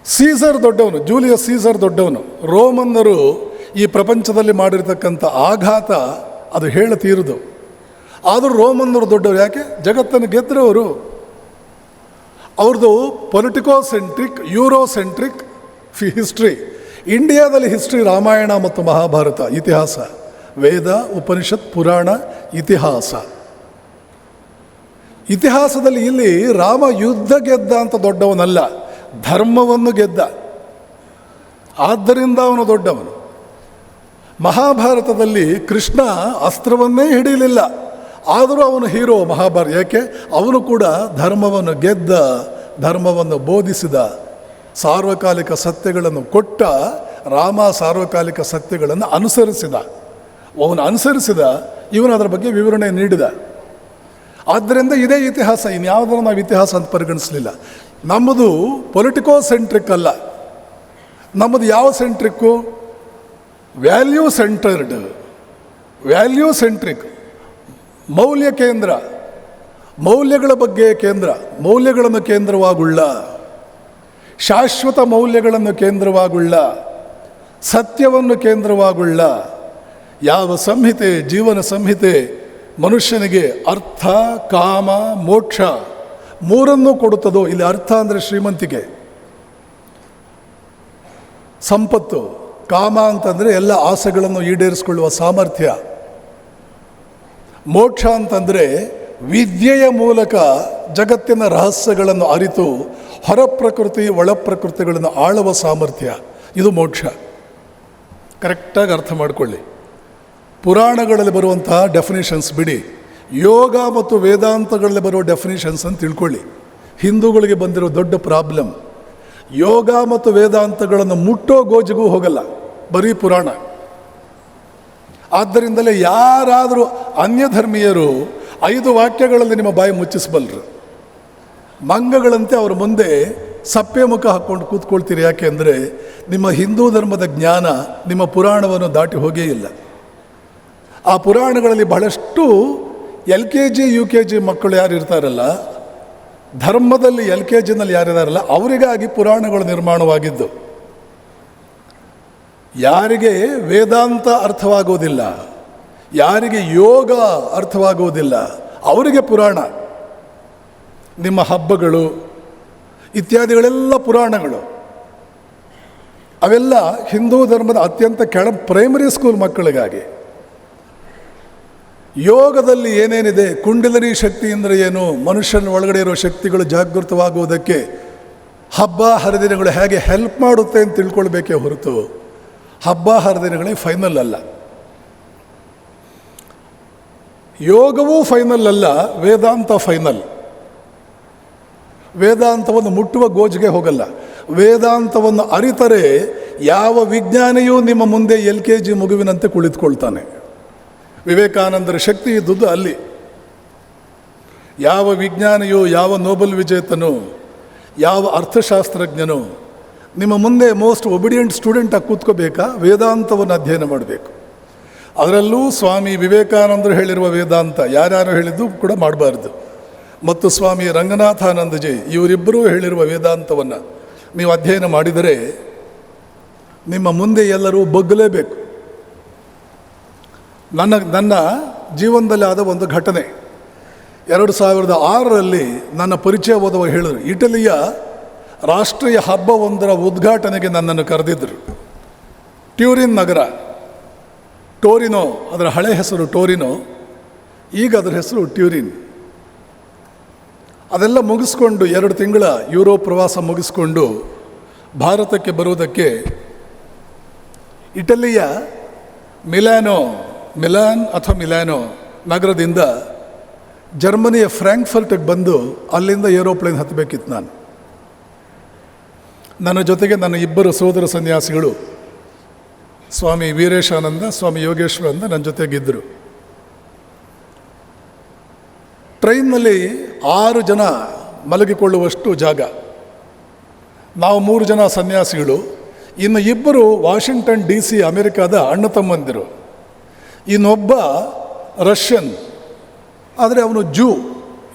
ಸೀಸರ್ ದೊಡ್ಡವನು, ಜೂಲಿಯಸ್ ಸೀಸರ್ ದೊಡ್ಡವನು. ರೋಮನ್ನರು ಈ ಪ್ರಪಂಚದಲ್ಲಿ ಮಾಡಿರ್ತಕ್ಕಂಥ ಆಘಾತ ಅದು ಹೇಳತೀರುದು. ಆದರೂ ರೋಮನ್ನರು ದೊಡ್ಡವರು. ಯಾಕೆ? ಜಗತ್ತನ್ನು ಗೆದ್ದರವರು. ಅವ್ರದ್ದು ಪೊಲಿಟಿಕೋಸೆಂಟ್ರಿಕ್, ಯೂರೋಸೆಂಟ್ರಿಕ್ ಹಿಸ್ಟ್ರಿ. ಇಂಡಿಯಾದಲ್ಲಿ ಹಿಸ್ಟ್ರಿ ರಾಮಾಯಣ ಮತ್ತು ಮಹಾಭಾರತ, ಇತಿಹಾಸ, ವೇದ, ಉಪನಿಷತ್, ಪುರಾಣ, ಇತಿಹಾಸ. ಇತಿಹಾಸದಲ್ಲಿ ಇಲ್ಲಿ ರಾಮ ಯುದ್ಧ ಗೆದ್ದ ಅಂತ ದೊಡ್ಡವನಲ್ಲ, ಧರ್ಮವನ್ನು ಗೆದ್ದ, ಆದ್ದರಿಂದ ಅವನು ದೊಡ್ಡವನು. ಮಹಾಭಾರತದಲ್ಲಿ ಕೃಷ್ಣ ಅಸ್ತ್ರವನ್ನೇ ಹಿಡಿಯಲಿಲ್ಲ, ಆದರೂ ಅವನು ಹೀರೋ ಮಹಾಭಾರತ. ಯಾಕೆ? ಅವನು ಕೂಡ ಧರ್ಮವನ್ನು ಗೆದ್ದ, ಧರ್ಮವನ್ನು ಬೋಧಿಸಿದ, ಸಾರ್ವಕಾಲಿಕ ಸತ್ಯಗಳನ್ನು ಕೊಟ್ಟ. ರಾಮ ಸಾರ್ವಕಾಲಿಕ ಸತ್ಯಗಳನ್ನು ಅನುಸರಿಸಿದ. ಅವನು ಅನುಸರಿಸಿದ, ಇವನು ಅದರ ಬಗ್ಗೆ ವಿವರಣೆ ನೀಡಿದ. ಆದ್ದರಿಂದ ಇದೇ ಇತಿಹಾಸ. ಇನ್ಯಾವುದನ್ನು ನಾವು ಇತಿಹಾಸ ಅಂತ ಪರಿಗಣಿಸಲಿಲ್ಲ. ನಮ್ಮದು ಪೊಲಿಟಿಕೋಸೆಂಟ್ರಿಕ್ ಅಲ್ಲ. ನಮ್ಮದು ಯಾವ ಸೆಂಟ್ರಿಕ್ಕು? ವ್ಯಾಲ್ಯೂ ಸೆಂಟರ್ಡ್, ವ್ಯಾಲ್ಯೂ ಸೆಂಟ್ರಿಕ್, ಮೌಲ್ಯ ಕೇಂದ್ರ, ಮೌಲ್ಯಗಳ ಬಗ್ಗೆ ಕೇಂದ್ರ, ಮೌಲ್ಯಗಳನ್ನು ಕೇಂದ್ರವಾಗುಳ್ಳ, ಶಾಶ್ವತ ಮೌಲ್ಯಗಳನ್ನು ಕೇಂದ್ರವಾಗುಳ್ಳ, ಸತ್ಯವನ್ನು ಕೇಂದ್ರವಾಗುಳ್ಳ ಯಾವ ಸಂಹಿತೆ, ಜೀವನ ಸಂಹಿತೆ ಮನುಷ್ಯನಿಗೆ ಅರ್ಥ, ಕಾಮ, ಮೋಕ್ಷ ಮೂರನ್ನೂ ಕೊಡುತ್ತದೋ. ಇಲ್ಲಿ ಅರ್ಥ ಅಂದರೆ ಶ್ರೀಮಂತಿಕೆ, ಸಂಪತ್ತು. ಕಾಮ ಅಂತಂದರೆ ಎಲ್ಲ ಆಸೆಗಳನ್ನು ಈಡೇರಿಸಿಕೊಳ್ಳುವ ಸಾಮರ್ಥ್ಯ. ಮೋಕ್ಷ ಅಂತಂದರೆ ವಿದ್ಯೆಯ ಮೂಲಕ ಜಗತ್ತಿನ ರಹಸ್ಯಗಳನ್ನು ಅರಿತು ಹೊರ ಪ್ರಕೃತಿ ಒಳ ಪ್ರಕೃತಿಗಳನ್ನು ಆಳುವ ಸಾಮರ್ಥ್ಯ. ಇದು ಮೋಕ್ಷ. ಕರೆಕ್ಟಾಗಿ ಅರ್ಥ ಮಾಡಿಕೊಳ್ಳಿ. ಪುರಾಣಗಳಲ್ಲಿ ಬರುವಂತಹ ಡೆಫಿನೇಷನ್ಸ್ ಬಿಡಿ, ಯೋಗ ಮತ್ತು ವೇದಾಂತಗಳಲ್ಲಿ ಬರುವ ಡೆಫಿನೇಷನ್ಸ್ ಅಂತ ತಿಳ್ಕೊಳ್ಳಿ. ಹಿಂದೂಗಳಿಗೆ ಬಂದಿರೋ ದೊಡ್ಡ ಪ್ರಾಬ್ಲಮ್, ಯೋಗ ಮತ್ತು ವೇದಾಂತಗಳನ್ನು ಮುಟ್ಟೋ ಗೋಜಿಗೂ ಹೋಗಲ್ಲ, ಬರೀ ಪುರಾಣ. ಆದ್ದರಿಂದಲೇ ಯಾರಾದರೂ ಅನ್ಯ ಧರ್ಮೀಯರು 5 ವಾಕ್ಯಗಳಲ್ಲಿ ನಿಮ್ಮ ಬಾಯಿ ಮುಚ್ಚಿಸಬಲ್ಲರು. ಮಂಗಗಳಂತೆ ಅವ್ರ ಮುಂದೆ ಸಪ್ಪೆ ಮುಖ ಹಾಕ್ಕೊಂಡು ಕೂತ್ಕೊಳ್ತೀರಿ. ಯಾಕೆ ಅಂದರೆ ನಿಮ್ಮ ಹಿಂದೂ ಧರ್ಮದ ಜ್ಞಾನ ನಿಮ್ಮ ಪುರಾಣವನ್ನು ದಾಟಿ ಹೋಗೇ ಇಲ್ಲ. ಆ ಪುರಾಣಗಳಲ್ಲಿ ಬಹಳಷ್ಟು LKG UKG ಮಕ್ಕಳು ಯಾರು ಇರ್ತಾರಲ್ಲ, ಧರ್ಮದಲ್ಲಿ LKGನಲ್ಲಿ ಯಾರಿದಾರಲ್ಲ ಅವರಿಗಾಗಿ ಪುರಾಣಗಳು ನಿರ್ಮಾಣವಾಗಿದ್ದು. ಯಾರಿಗೆ ವೇದಾಂತ ಅರ್ಥವಾಗುವುದಿಲ್ಲ, ಯಾರಿಗೆ ಯೋಗ ಅರ್ಥವಾಗುವುದಿಲ್ಲ, ಅವರಿಗೆ ಪುರಾಣ. ನಿಮ್ಮ ಹಬ್ಬಗಳು ಇತ್ಯಾದಿಗಳೆಲ್ಲ ಪುರಾಣಗಳು. ಅವೆಲ್ಲ ಹಿಂದೂ ಧರ್ಮದ ಅತ್ಯಂತ ಪ್ರೈಮರಿ ಸ್ಕೂಲ್ ಮಕ್ಕಳಿಗಾಗಿ. ಯೋಗದಲ್ಲಿ ಏನೇನಿದೆ, ಕುಂಡಲಿನಿ ಶಕ್ತಿ ಅಂದರೆ ಏನು, ಮನುಷ್ಯನ ಒಳಗಡೆ ಇರೋ ಶಕ್ತಿಗಳು ಜಾಗೃತವಾಗುವುದಕ್ಕೆ ಹಬ್ಬ ಹರಿದಿನಗಳು ಹೇಗೆ ಹೆಲ್ಪ್ ಮಾಡುತ್ತೆ ಅಂತ ತಿಳ್ಕೊಳ್ಬೇಕೇ ಹೊರತು ಹಬ್ಬ ಹರಿದಿನಗಳೇ ಫೈನಲ್ ಅಲ್ಲ. ಯೋಗವೂ ಫೈನಲ್ ಅಲ್ಲ, ವೇದಾಂತ ಫೈನಲ್. ವೇದಾಂತವನ್ನು ಮುಟ್ಟುವ ಗೋಜಿಗೆ ಹೋಗಲ್ಲ. ವೇದಾಂತವನ್ನು ಅರಿತರೆ ಯಾವ ವಿಜ್ಞಾನಿಯೂ ನಿಮ್ಮ ಮುಂದೆ LKG ಮಗುವಿನಂತೆ ಕುಳಿತುಕೊಳ್ತಾನೆ. ವಿವೇಕಾನಂದರ ಶಕ್ತಿ ಇದ್ದುದು ಅಲ್ಲಿ. ಯಾವ ವಿಜ್ಞಾನಿಯೋ, ಯಾವ ನೋಬೆಲ್ ವಿಜೇತನೋ, ಯಾವ ಅರ್ಥಶಾಸ್ತ್ರಜ್ಞನೋ ನಿಮ್ಮ ಮುಂದೆ ಮೋಸ್ಟ್ ಒಬಿಡಿಯೆಂಟ್ ಸ್ಟೂಡೆಂಟಾಗಿ ಕೂತ್ಕೋಬೇಕಾ? ವೇದಾಂತವನ್ನು ಅಧ್ಯಯನ ಮಾಡಬೇಕು. ಅದರಲ್ಲೂ ಸ್ವಾಮಿ ವಿವೇಕಾನಂದರು ಹೇಳಿರುವ ವೇದಾಂತ ಯಾರ್ಯಾರು ಹೇಳಿದ್ದು ಕೂಡ ಮಾಡಬಾರ್ದು. ಮತ್ತು ಸ್ವಾಮಿ ರಂಗನಾಥಾನಂದಜಿ ಇವರಿಬ್ಬರೂ ಹೇಳಿರುವ ವೇದಾಂತವನ್ನು ನೀವು ಅಧ್ಯಯನ ಮಾಡಿದರೆ ನಿಮ್ಮ ಮುಂದೆ ಎಲ್ಲರೂ ಬಗ್ಗಲೇಬೇಕು. ನನ್ನ ಜೀವನದಲ್ಲಿ ಆದ ಒಂದು ಘಟನೆ, 2006ರಲ್ಲಿ ನನ್ನ ಪರಿಚಯ ಓದುವ ಹೇಳಿದರು. ಇಟಲಿಯ ರಾಷ್ಟ್ರೀಯ ಹಬ್ಬವೊಂದರ ಉದ್ಘಾಟನೆಗೆ ನನ್ನನ್ನು ಕರೆದಿದ್ದರು. ಟ್ಯೂರಿನ್ ನಗರ, ಟೋರಿನೋ, ಅದರ ಹಳೆ ಹೆಸರು ಟೋರಿನೋ, ಈಗ ಅದರ ಹೆಸರು ಟ್ಯೂರಿನ್. ಅದೆಲ್ಲ ಮುಗಿಸ್ಕೊಂಡು 2 ತಿಂಗಳ ಯುರೋಪ್ ಪ್ರವಾಸ ಮುಗಿಸ್ಕೊಂಡು ಭಾರತಕ್ಕೆ ಬರುವುದಕ್ಕೆ ಇಟಲಿಯ ಮಿಲಾನ್ ಅಥವಾ ಮಿಲಾನೋ ನಗರದಿಂದ ಜರ್ಮನಿಯ ಫ್ರಾಂಕ್ಫರ್ಟ್ಗೆ ಬಂದು ಅಲ್ಲಿಂದ ಏರೋಪ್ಲೇನ್ ಹತ್ತಬೇಕಿತ್ತು ನಾನು. ನನ್ನ ಜೊತೆಗೆ ನನ್ನ 2 ಸೋದರ ಸನ್ಯಾಸಿಗಳು, ಸ್ವಾಮಿ ವೀರೇಶಾನಂದ, ಸ್ವಾಮಿ ಯೋಗೇಶ್ವರಾನಂದ ನನ್ನ ಜೊತೆಗಿದ್ದರು. ಟ್ರೈನ್ನಲ್ಲಿ 6 ಜನ ಮಲಗಿಕೊಳ್ಳುವಷ್ಟು ಜಾಗ. ನಾವು 3 ಜನ ಸನ್ಯಾಸಿಗಳು, ಇನ್ನು 2 ವಾಷಿಂಗ್ಟನ್ DC ಅಮೆರಿಕಾದ ಅಣ್ಣ ತಮ್ಮಂದಿರು, ಇನ್ನೊಬ್ಬ ರಷ್ಯನ್, ಆದರೆ ಅವನು ಜೂ,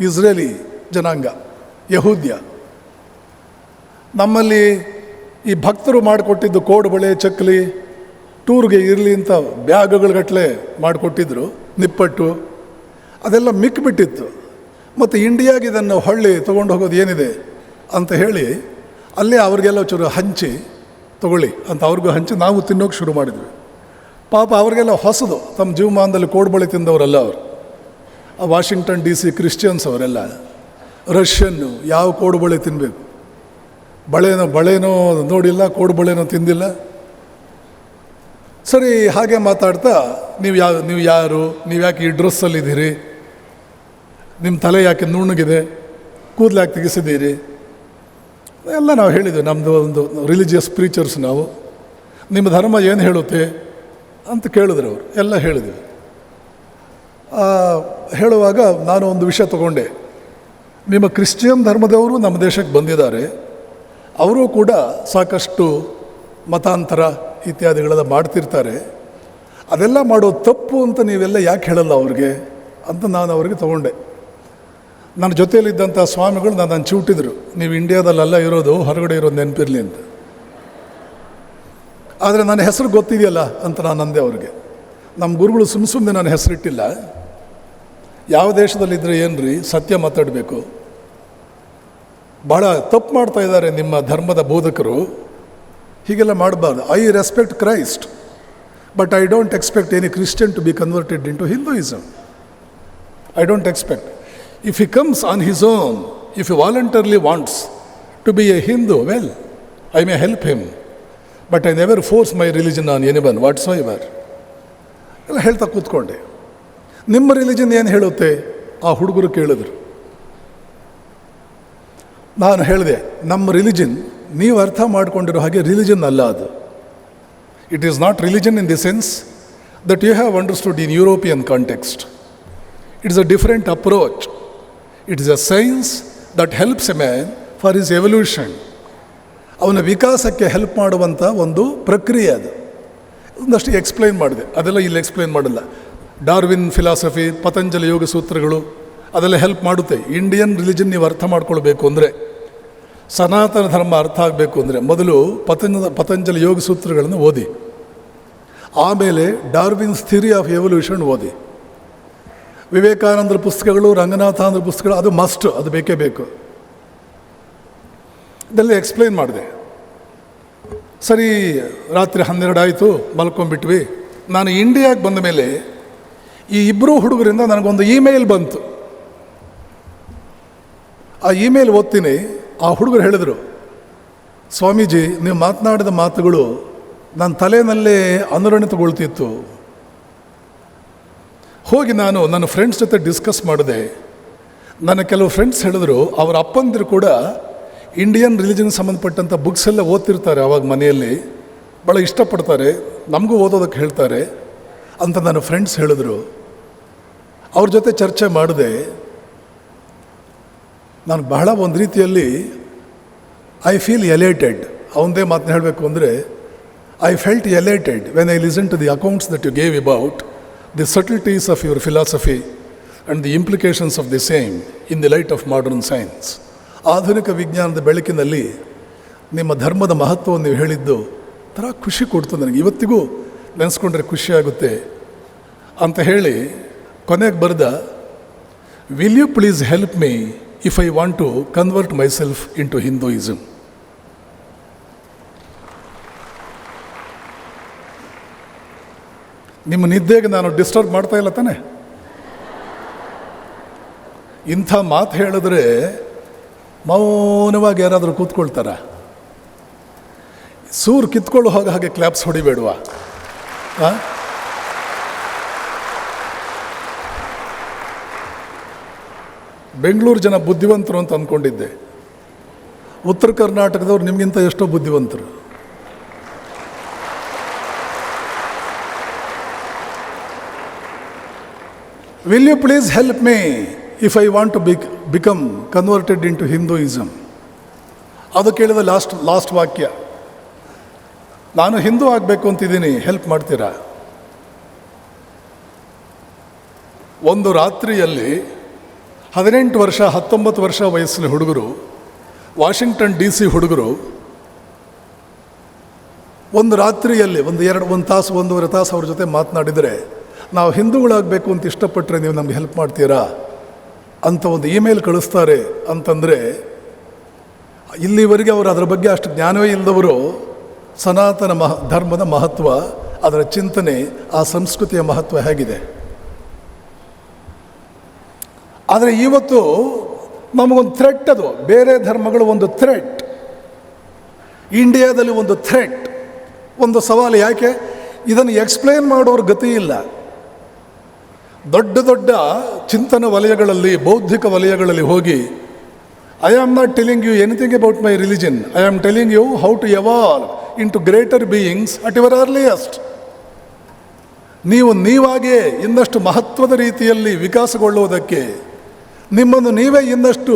ಇಸ್ರೇಲಿ ಜನಾಂಗ, ಯಹೂದ್ಯ. ನಮ್ಮಲ್ಲಿ ಈ ಭಕ್ತರು ಮಾಡಿಕೊಟ್ಟಿದ್ದು ಕೋಡುಬಳೆ, ಚಕ್ಕಲಿ, ಟೂರ್ಗೆ ಇರಲಿ ಅಂತ ಬ್ಯಾಗ್ಗಳುಗಟ್ಟಲೆ ಮಾಡಿಕೊಟ್ಟಿದ್ರು, ನಿಪ್ಪಟ್ಟು, ಅದೆಲ್ಲ ಮಿಕ್ಕಿಬಿಟ್ಟಿತ್ತು. ಮತ್ತು ಇಂಡಿಯಾಗೆ ಇದನ್ನು ಹೊಳ್ಳಿ ತೊಗೊಂಡು ಹೋಗೋದು ಏನಿದೆ ಅಂತ ಹೇಳಿ ಅಲ್ಲೇ ಅವ್ರಿಗೆಲ್ಲ ಚೂರು ಹಂಚಿ ತೊಗೊಳ್ಳಿ ಅಂತ ಅವ್ರಿಗೂ ಹಂಚಿ ನಾವು ತಿನ್ನೋಕೆ ಶುರು ಮಾಡಿದ್ವಿ. ಪಾಪ ಅವ್ರಿಗೆಲ್ಲ ಹೊಸದು, ತಮ್ಮ ಜೀವಮಾನದಲ್ಲಿ ಕೋಡುಬಳೆ ತಿಂದವರಲ್ಲ ಅವರು. ಆ ವಾಷಿಂಗ್ಟನ್ DC ಕ್ರಿಶ್ಚಿಯನ್ಸ್ ಅವರೆಲ್ಲ. ರಷ್ಯನ್ನು ಯಾವ ಕೋಡುಬಳೆ ತಿನ್ನಬೇಕು, ಬಳೆನೋ ನೋಡಿಲ್ಲ, ಕೋಡುಬಳೆನೋ ತಿಂದಿಲ್ಲ. ಸರಿ, ಹಾಗೆ ಮಾತಾಡ್ತಾ ನೀವು ಯಾರು, ನೀವು ಯಾಕೆ ಈ ಡ್ರೆಸ್ಸಲ್ಲಿದ್ದೀರಿ, ನಿಮ್ಮ ತಲೆ ಯಾಕೆ ನುಣ್ಣಗಿದೆ, ಕೂದಲು ಯಾಕೆ ತೆಗೆಸಿದ್ದೀರಿ ಎಲ್ಲ ನಾವು ಹೇಳಿದ್ವಿ. ನಮ್ಮದು ಒಂದು ರಿಲಿಜಿಯಸ್ ಪ್ರೀಚರ್ಸ್ ನಾವು. ನಿಮ್ಮ ಧರ್ಮ ಏನು ಹೇಳುತ್ತೆ ಅಂತ ಕೇಳಿದ್ರು ಅವರು. ಎಲ್ಲ ಹೇಳಿದ್ವಿ. ಹೇಳುವಾಗ ನಾನು ಒಂದು ವಿಷಯ ತಗೊಂಡೆ. ನಿಮ್ಮ ಕ್ರಿಶ್ಚಿಯನ್ ಧರ್ಮದವರು ನಮ್ಮ ದೇಶಕ್ಕೆ ಬಂದಿದ್ದಾರೆ, ಅವರು ಕೂಡ ಸಾಕಷ್ಟು ಮತಾಂತರ ಇತ್ಯಾದಿಗಳೆಲ್ಲ ಮಾಡ್ತಿರ್ತಾರೆ. ಅದೆಲ್ಲ ಮಾಡೋದು ತಪ್ಪು ಅಂತ ನೀವೆಲ್ಲ ಯಾಕೆ ಹೇಳಲ್ಲ ಅವ್ರಿಗೆ ಅಂತ ನಾನು ಅವ್ರಿಗೆ ತಗೊಂಡೆ. ನನ್ನ ಜೊತೆಯಲ್ಲಿದ್ದಂಥ ಸ್ವಾಮಿಗಳು ನನ್ನನ್ನು ಚೂಟಿದ್ರು, ನೀವು ಇಂಡಿಯಾದಲ್ಲೆಲ್ಲ ಇರೋದು, ಹೊರಗಡೆ ಇರೋದು ನೆನಪಿರಲಿ ಅಂತ. ಆದರೆ ನನ್ನ ಹೆಸರು ಗೊತ್ತಿದೆಯಲ್ಲ ಅಂತ ನಾನು ಅಂದೆ ಅವ್ರಿಗೆ. ನಮ್ಮ ಗುರುಗಳು ಸುಮ್ಮನೆ ನನ್ನ ಹೆಸರಿಟ್ಟಿಲ್ಲ. ಯಾವ ದೇಶದಲ್ಲಿದ್ದರೆ ಏನ್ರಿ, ಸತ್ಯ ಮಾತಾಡಬೇಕು. ಭಾಳ ತಪ್ಪು ಮಾಡ್ತಾ ಇದ್ದಾರೆ ನಿಮ್ಮ ಧರ್ಮದ ಬೋಧಕರು, ಹೀಗೆಲ್ಲ ಮಾಡಬಾರ್ದು. I respect Christ, but I don't expect any Christian to be converted into Hinduism. I don't expect. If he comes on his own, if he voluntarily wants to be a Hindu, well, I may help him. But I never force my religion on anyone whatsoever. ಎಲ್ಲ ಹೇಳ್ತಾ ಕೂತ್ಕೊಂಡೆ. ನಿಮ್ಮ religion ಏನು ಹೇಳುತ್ತೆ ಆ ಹುಡುಗರು ಕೇಳಿದ್ರು. ನಾನು ಹೇಳಿದೆ, ನಮ್ಮ ರಿಲಿಜನ್ ನೀವು ಅರ್ಥ ಮಾಡ್ಕೊಂಡಿರೋ ಹಾಗೆ ರಿಲಿಜನ್ ಅಲ್ಲ ಅದು. It is not religion in the sense that you have understood in European context. It is a different approach. It is a science that helps a man for his evolution. ಅವನ ವಿಕಾಸಕ್ಕೆ help ಮಾಡುವಂಥ ಒಂದು ಪ್ರಕ್ರಿಯೆ ಅದು. ಒಂದಷ್ಟು explain ಮಾಡಿದೆ, ಅದೆಲ್ಲ ಇಲ್ಲಿ ಎಕ್ಸ್ಪ್ಲೈನ್ ಮಾಡಲ್ಲ. ಡಾರ್ವಿನ್ ಫಿಲಾಸಫಿ, ಪತಂಜಲಿ ಯೋಗ ಸೂತ್ರಗಳು ಅದೆಲ್ಲ ಹೆಲ್ಪ್ ಮಾಡುತ್ತೆ. ಇಂಡಿಯನ್ ರಿಲಿಜನ್ ನೀವು ಅರ್ಥ ಮಾಡ್ಕೊಳ್ಬೇಕು ಅಂದರೆ, ಸನಾತನ ಧರ್ಮ ಅರ್ಥ ಆಗಬೇಕು ಅಂದರೆ ಮೊದಲು ಪತಂಜಲಿ ಯೋಗ ಸೂತ್ರಗಳನ್ನು ಓದಿ, ಆಮೇಲೆ ಡಾರ್ವಿನ್ಸ್ ಥಿಯರಿ ಆಫ್ ಎವಲ್ಯೂಷನ್ ಓದಿ. ವಿವೇಕಾನಂದರ ಪುಸ್ತಕಗಳು, ರಂಗನಾಥಾಂದ್ರ ಪುಸ್ತಕಗಳು, ಅದು ಮಸ್ಟ್, ಅದು ಬೇಕೇ ಬೇಕು. ಇದೆಲ್ಲ ಎಕ್ಸ್ಪ್ಲೈನ್ ಮಾಡಿದೆ. ಸರಿ, ರಾತ್ರಿ 12 ಆಯಿತು, ಮಲ್ಕೊಂಡ್ಬಿಟ್ವಿ. ನಾನು ಇಂಡಿಯಾಗೆ ಬಂದ ಮೇಲೆ ಈ ಇಬ್ಬರು ಹುಡುಗರಿಂದ ನನಗೊಂದು ಇಮೇಲ್ ಬಂತು. ಆ ಇಮೇಲ್ ಓದ್ತೀನಿ. ಆ ಹುಡುಗರು ಹೇಳಿದರು, ಸ್ವಾಮೀಜಿ ನೀವು ಮಾತನಾಡಿದ ಮಾತುಗಳು ನನ್ನ ತಲೆಯಲ್ಲೇ ಅನುರಣಿತಗೊಳ್ತಿತ್ತು. ಹೋಗಿ ನಾನು ನನ್ನ ಫ್ರೆಂಡ್ಸ್ ಜೊತೆ ಡಿಸ್ಕಸ್ ಮಾಡಿದೆ. ನನ್ನ ಕೆಲವು ಫ್ರೆಂಡ್ಸ್ ಹೇಳಿದ್ರು ಅವರ ಅಪ್ಪಂದಿರು ಕೂಡ ಇಂಡಿಯನ್ ರಿಲಿಜನ್ ಸಂಬಂಧಪಟ್ಟಂಥ ಬುಕ್ಸ್ ಎಲ್ಲ ಓದ್ತಿರ್ತಾರೆ, ಆವಾಗ ಮನೆಯಲ್ಲಿ ಭಾಳ ಇಷ್ಟಪಡ್ತಾರೆ, ನಮಗೂ ಓದೋದಕ್ಕೆ ಹೇಳ್ತಾರೆ ಅಂತ ನನ್ನ ಫ್ರೆಂಡ್ಸ್ ಹೇಳಿದ್ರು. ಅವ್ರ ಜೊತೆ ಚರ್ಚೆ ಮಾಡಿದೆ. ನಾನು ಬಹಳ ಒಂದು ರೀತಿಯಲ್ಲಿ ಐ ಫೀಲ್ ಎಲೇಟೆಡ್. ಅವನದೇ ಮಾತನ್ನ ಹೇಳಬೇಕು ಅಂದರೆ, I felt elated when I listen to the accounts that you gave about the subtleties of your philosophy and the implications of the same in the light of modern science. ಆಧುನಿಕ ವಿಜ್ಞಾನದ ಬೆಳಕಿನಲ್ಲಿ ನಿಮ್ಮ ಧರ್ಮದ ಮಹತ್ವವನ್ನು ನೀವು ಹೇಳಿದ್ದು ಥರ ಖುಷಿ ಕೊಡ್ತು ನನಗೆ. ಇವತ್ತಿಗೂ ನೆನೆಸ್ಕೊಂಡ್ರೆ ಖುಷಿಯಾಗುತ್ತೆ ಅಂತ ಹೇಳಿ ಕೊನೆಗೆ ಬರೆದ, will you please help me if I want to convert myself into Hinduism. ನಿಮ್ಮ ನಿದ್ದೆಗೆ ನಾನು ಡಿಸ್ಟರ್ಬ್ ಮಾಡ್ತಾ ಇಲ್ಲ ತಾನೆ? ಇಂಥ ಮಾತು ಹೇಳಿದ್ರೆ ಮೌನವಾಗಿ ಯಾರಾದರೂ ಕೂತ್ಕೊಳ್ತಾರ? ಸೂರು ಕಿತ್ಕೊಳ್ಳೋ ಹಾಗೆ ಕ್ಲಾಪ್ಸ್ ಹೊಡಿಬೇಡುವ? ಬೆಂಗಳೂರು ಜನ ಬುದ್ಧಿವಂತರು ಅಂತ ಅಂದ್ಕೊಂಡಿದ್ದೆ. ಉತ್ತರ ಕರ್ನಾಟಕದವ್ರು ನಿಮಗಿಂತ ಎಷ್ಟೋ ಬುದ್ಧಿವಂತರು. Will you please help me if I want to become converted into Hinduism. ಅದು ಕೇಳಿದ ಲಾಸ್ಟ್ ವಾಕ್ಯ, ನಾನು ಹಿಂದೂ ಆಗಬೇಕು ಅಂತಿದ್ದೀನಿ, ಹೆಲ್ಪ್ ಮಾಡ್ತೀರಾ? ಒಂದು ರಾತ್ರಿಯಲ್ಲಿ 18 ವರ್ಷ 19 ವರ್ಷ ವಯಸ್ಸಿನ ಹುಡುಗರು, ವಾಷಿಂಗ್ಟನ್ DC ಹುಡುಗರು, ಒಂದು ರಾತ್ರಿಯಲ್ಲಿ ಒಂದು ತಾಸು 1.5 ತಾಸು ಅವ್ರ ಜೊತೆ ಮಾತನಾಡಿದರೆ, ನಾವು ಹಿಂದೂಗಳಾಗಬೇಕು ಅಂತ ಇಷ್ಟಪಟ್ಟರೆ ನೀವು ನಮ್ಗೆ ಹೆಲ್ಪ್ ಮಾಡ್ತೀರಾ ಅಂತ ಒಂದು ಇಮೇಲ್ ಕಳಿಸ್ತಾರೆ ಅಂತಂದರೆ, ಇಲ್ಲಿವರೆಗೆ ಅವರು ಅದರ ಬಗ್ಗೆ ಅಷ್ಟು ಜ್ಞಾನವೇ ಇಲ್ಲದವರು ಸನಾತನ ಧರ್ಮದ ಮಹತ್ವ, ಅದರ ಚಿಂತನೆ, ಆ ಸಂಸ್ಕೃತಿಯ ಮಹತ್ವ ಹೇಗಿದೆ. ಆದರೆ ಇವತ್ತು ನಮಗೊಂದು ಥ್ರೆಟ್, ಅದು ಬೇರೆ ಧರ್ಮಗಳು ಒಂದು ಥ್ರೆಟ್, ಇಂಡಿಯಾದಲ್ಲಿ ಒಂದು ಥ್ರೆಟ್, ಒಂದು ಸವಾಲು. ಯಾಕೆ? ಇದನ್ನು ಎಕ್ಸ್ಪ್ಲೇನ್ ಮಾಡೋರ ಗತಿ ಇಲ್ಲ. ದೊಡ್ಡ ದೊಡ್ಡ ಚಿಂತನ ವಲಯಗಳಲ್ಲಿ, ಬೌದ್ಧಿಕ ವಲಯಗಳಲ್ಲಿ ಹೋಗಿ, I am not telling you anything about my religion, I am telling you how to evolve into greater beings at your earliest. ನೀವಾಗೇ ಇನ್ನಷ್ಟು ಮಹತ್ವದ ರೀತಿಯಲ್ಲಿ ವಿಕಾಸಗೊಳ್ಳುವುದಕ್ಕೆ, ನಿಮ್ಮನ್ನು ನೀವೇ ಇನ್ನಷ್ಟು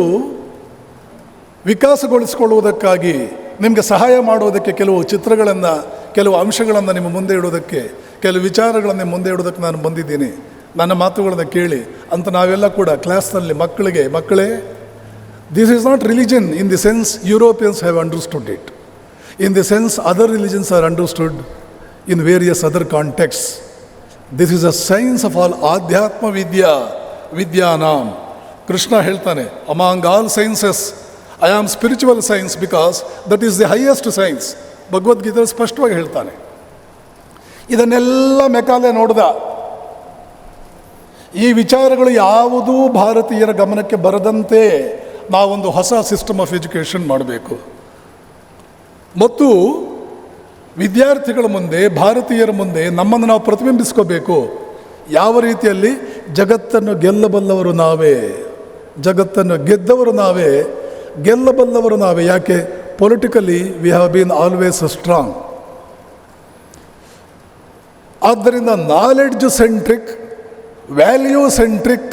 ವಿಕಾಸಗೊಳಿಸಿಕೊಳ್ಳುವುದಕ್ಕಾಗಿ, ನಿಮಗೆ ಸಹಾಯ ಮಾಡುವುದಕ್ಕೆ ಕೆಲವು ಚಿತ್ರಗಳನ್ನು, ಕೆಲವು ಅಂಶಗಳನ್ನು ನಿಮ್ಮ ಮುಂದೆ ಇಡೋದಕ್ಕೆ, ಕೆಲವು ವಿಚಾರಗಳನ್ನು ನಿಮ್ಮ ಮುಂದೆ ಇಡೋದಕ್ಕೆ ನಾನು ಬಂದಿದ್ದೀನಿ. ನನ್ನ ಮಾತುಗಳನ್ನು ಕೇಳಿ ಅಂತ ನಾವೆಲ್ಲ ಕೂಡ ಕ್ಲಾಸ್ನಲ್ಲಿ ಮಕ್ಕಳೇ, this is not religion in the sense Europeans have understood it, in the sense other religions R understood in various other contacts. This is a science of all ಆಧ್ಯಾತ್ಮ ವಿದ್ಯಾನಾಮ್. ಕೃಷ್ಣ ಹೇಳ್ತಾನೆ, among all sciences I am spiritual science because that is the highest science. Bhagavad Gita ಸ್ಪಷ್ಟವಾಗಿ ಹೇಳ್ತಾನೆ. ಇದನ್ನೆಲ್ಲ Macaulay ನೋಡ್ದ. ಈ ವಿಚಾರಗಳು ಯಾವುದೂ ಭಾರತೀಯರ ಗಮನಕ್ಕೆ ಬರದಂತೆ ನಾವೊಂದು ಹೊಸ ಸಿಸ್ಟಮ್ ಆಫ್ ಎಜುಕೇಷನ್ ಮಾಡಬೇಕು. ಮತ್ತು ವಿದ್ಯಾರ್ಥಿಗಳ ಮುಂದೆ, ಭಾರತೀಯರ ಮುಂದೆ ನಮ್ಮನ್ನು ನಾವು ಪ್ರತಿಬಿಂಬಿಸ್ಕೋಬೇಕು. ಯಾವ ರೀತಿಯಲ್ಲಿ? ಜಗತ್ತನ್ನು ಗೆಲ್ಲಬಲ್ಲವರು ನಾವೇ, ಜಗತ್ತನ್ನು ಗೆದ್ದವರು ನಾವೇ, ಗೆಲ್ಲಬಲ್ಲವರು ನಾವೇ. ಯಾಕೆ? Politically we have been always strong. ಆದ್ದರಿಂದ knowledge centric, value centric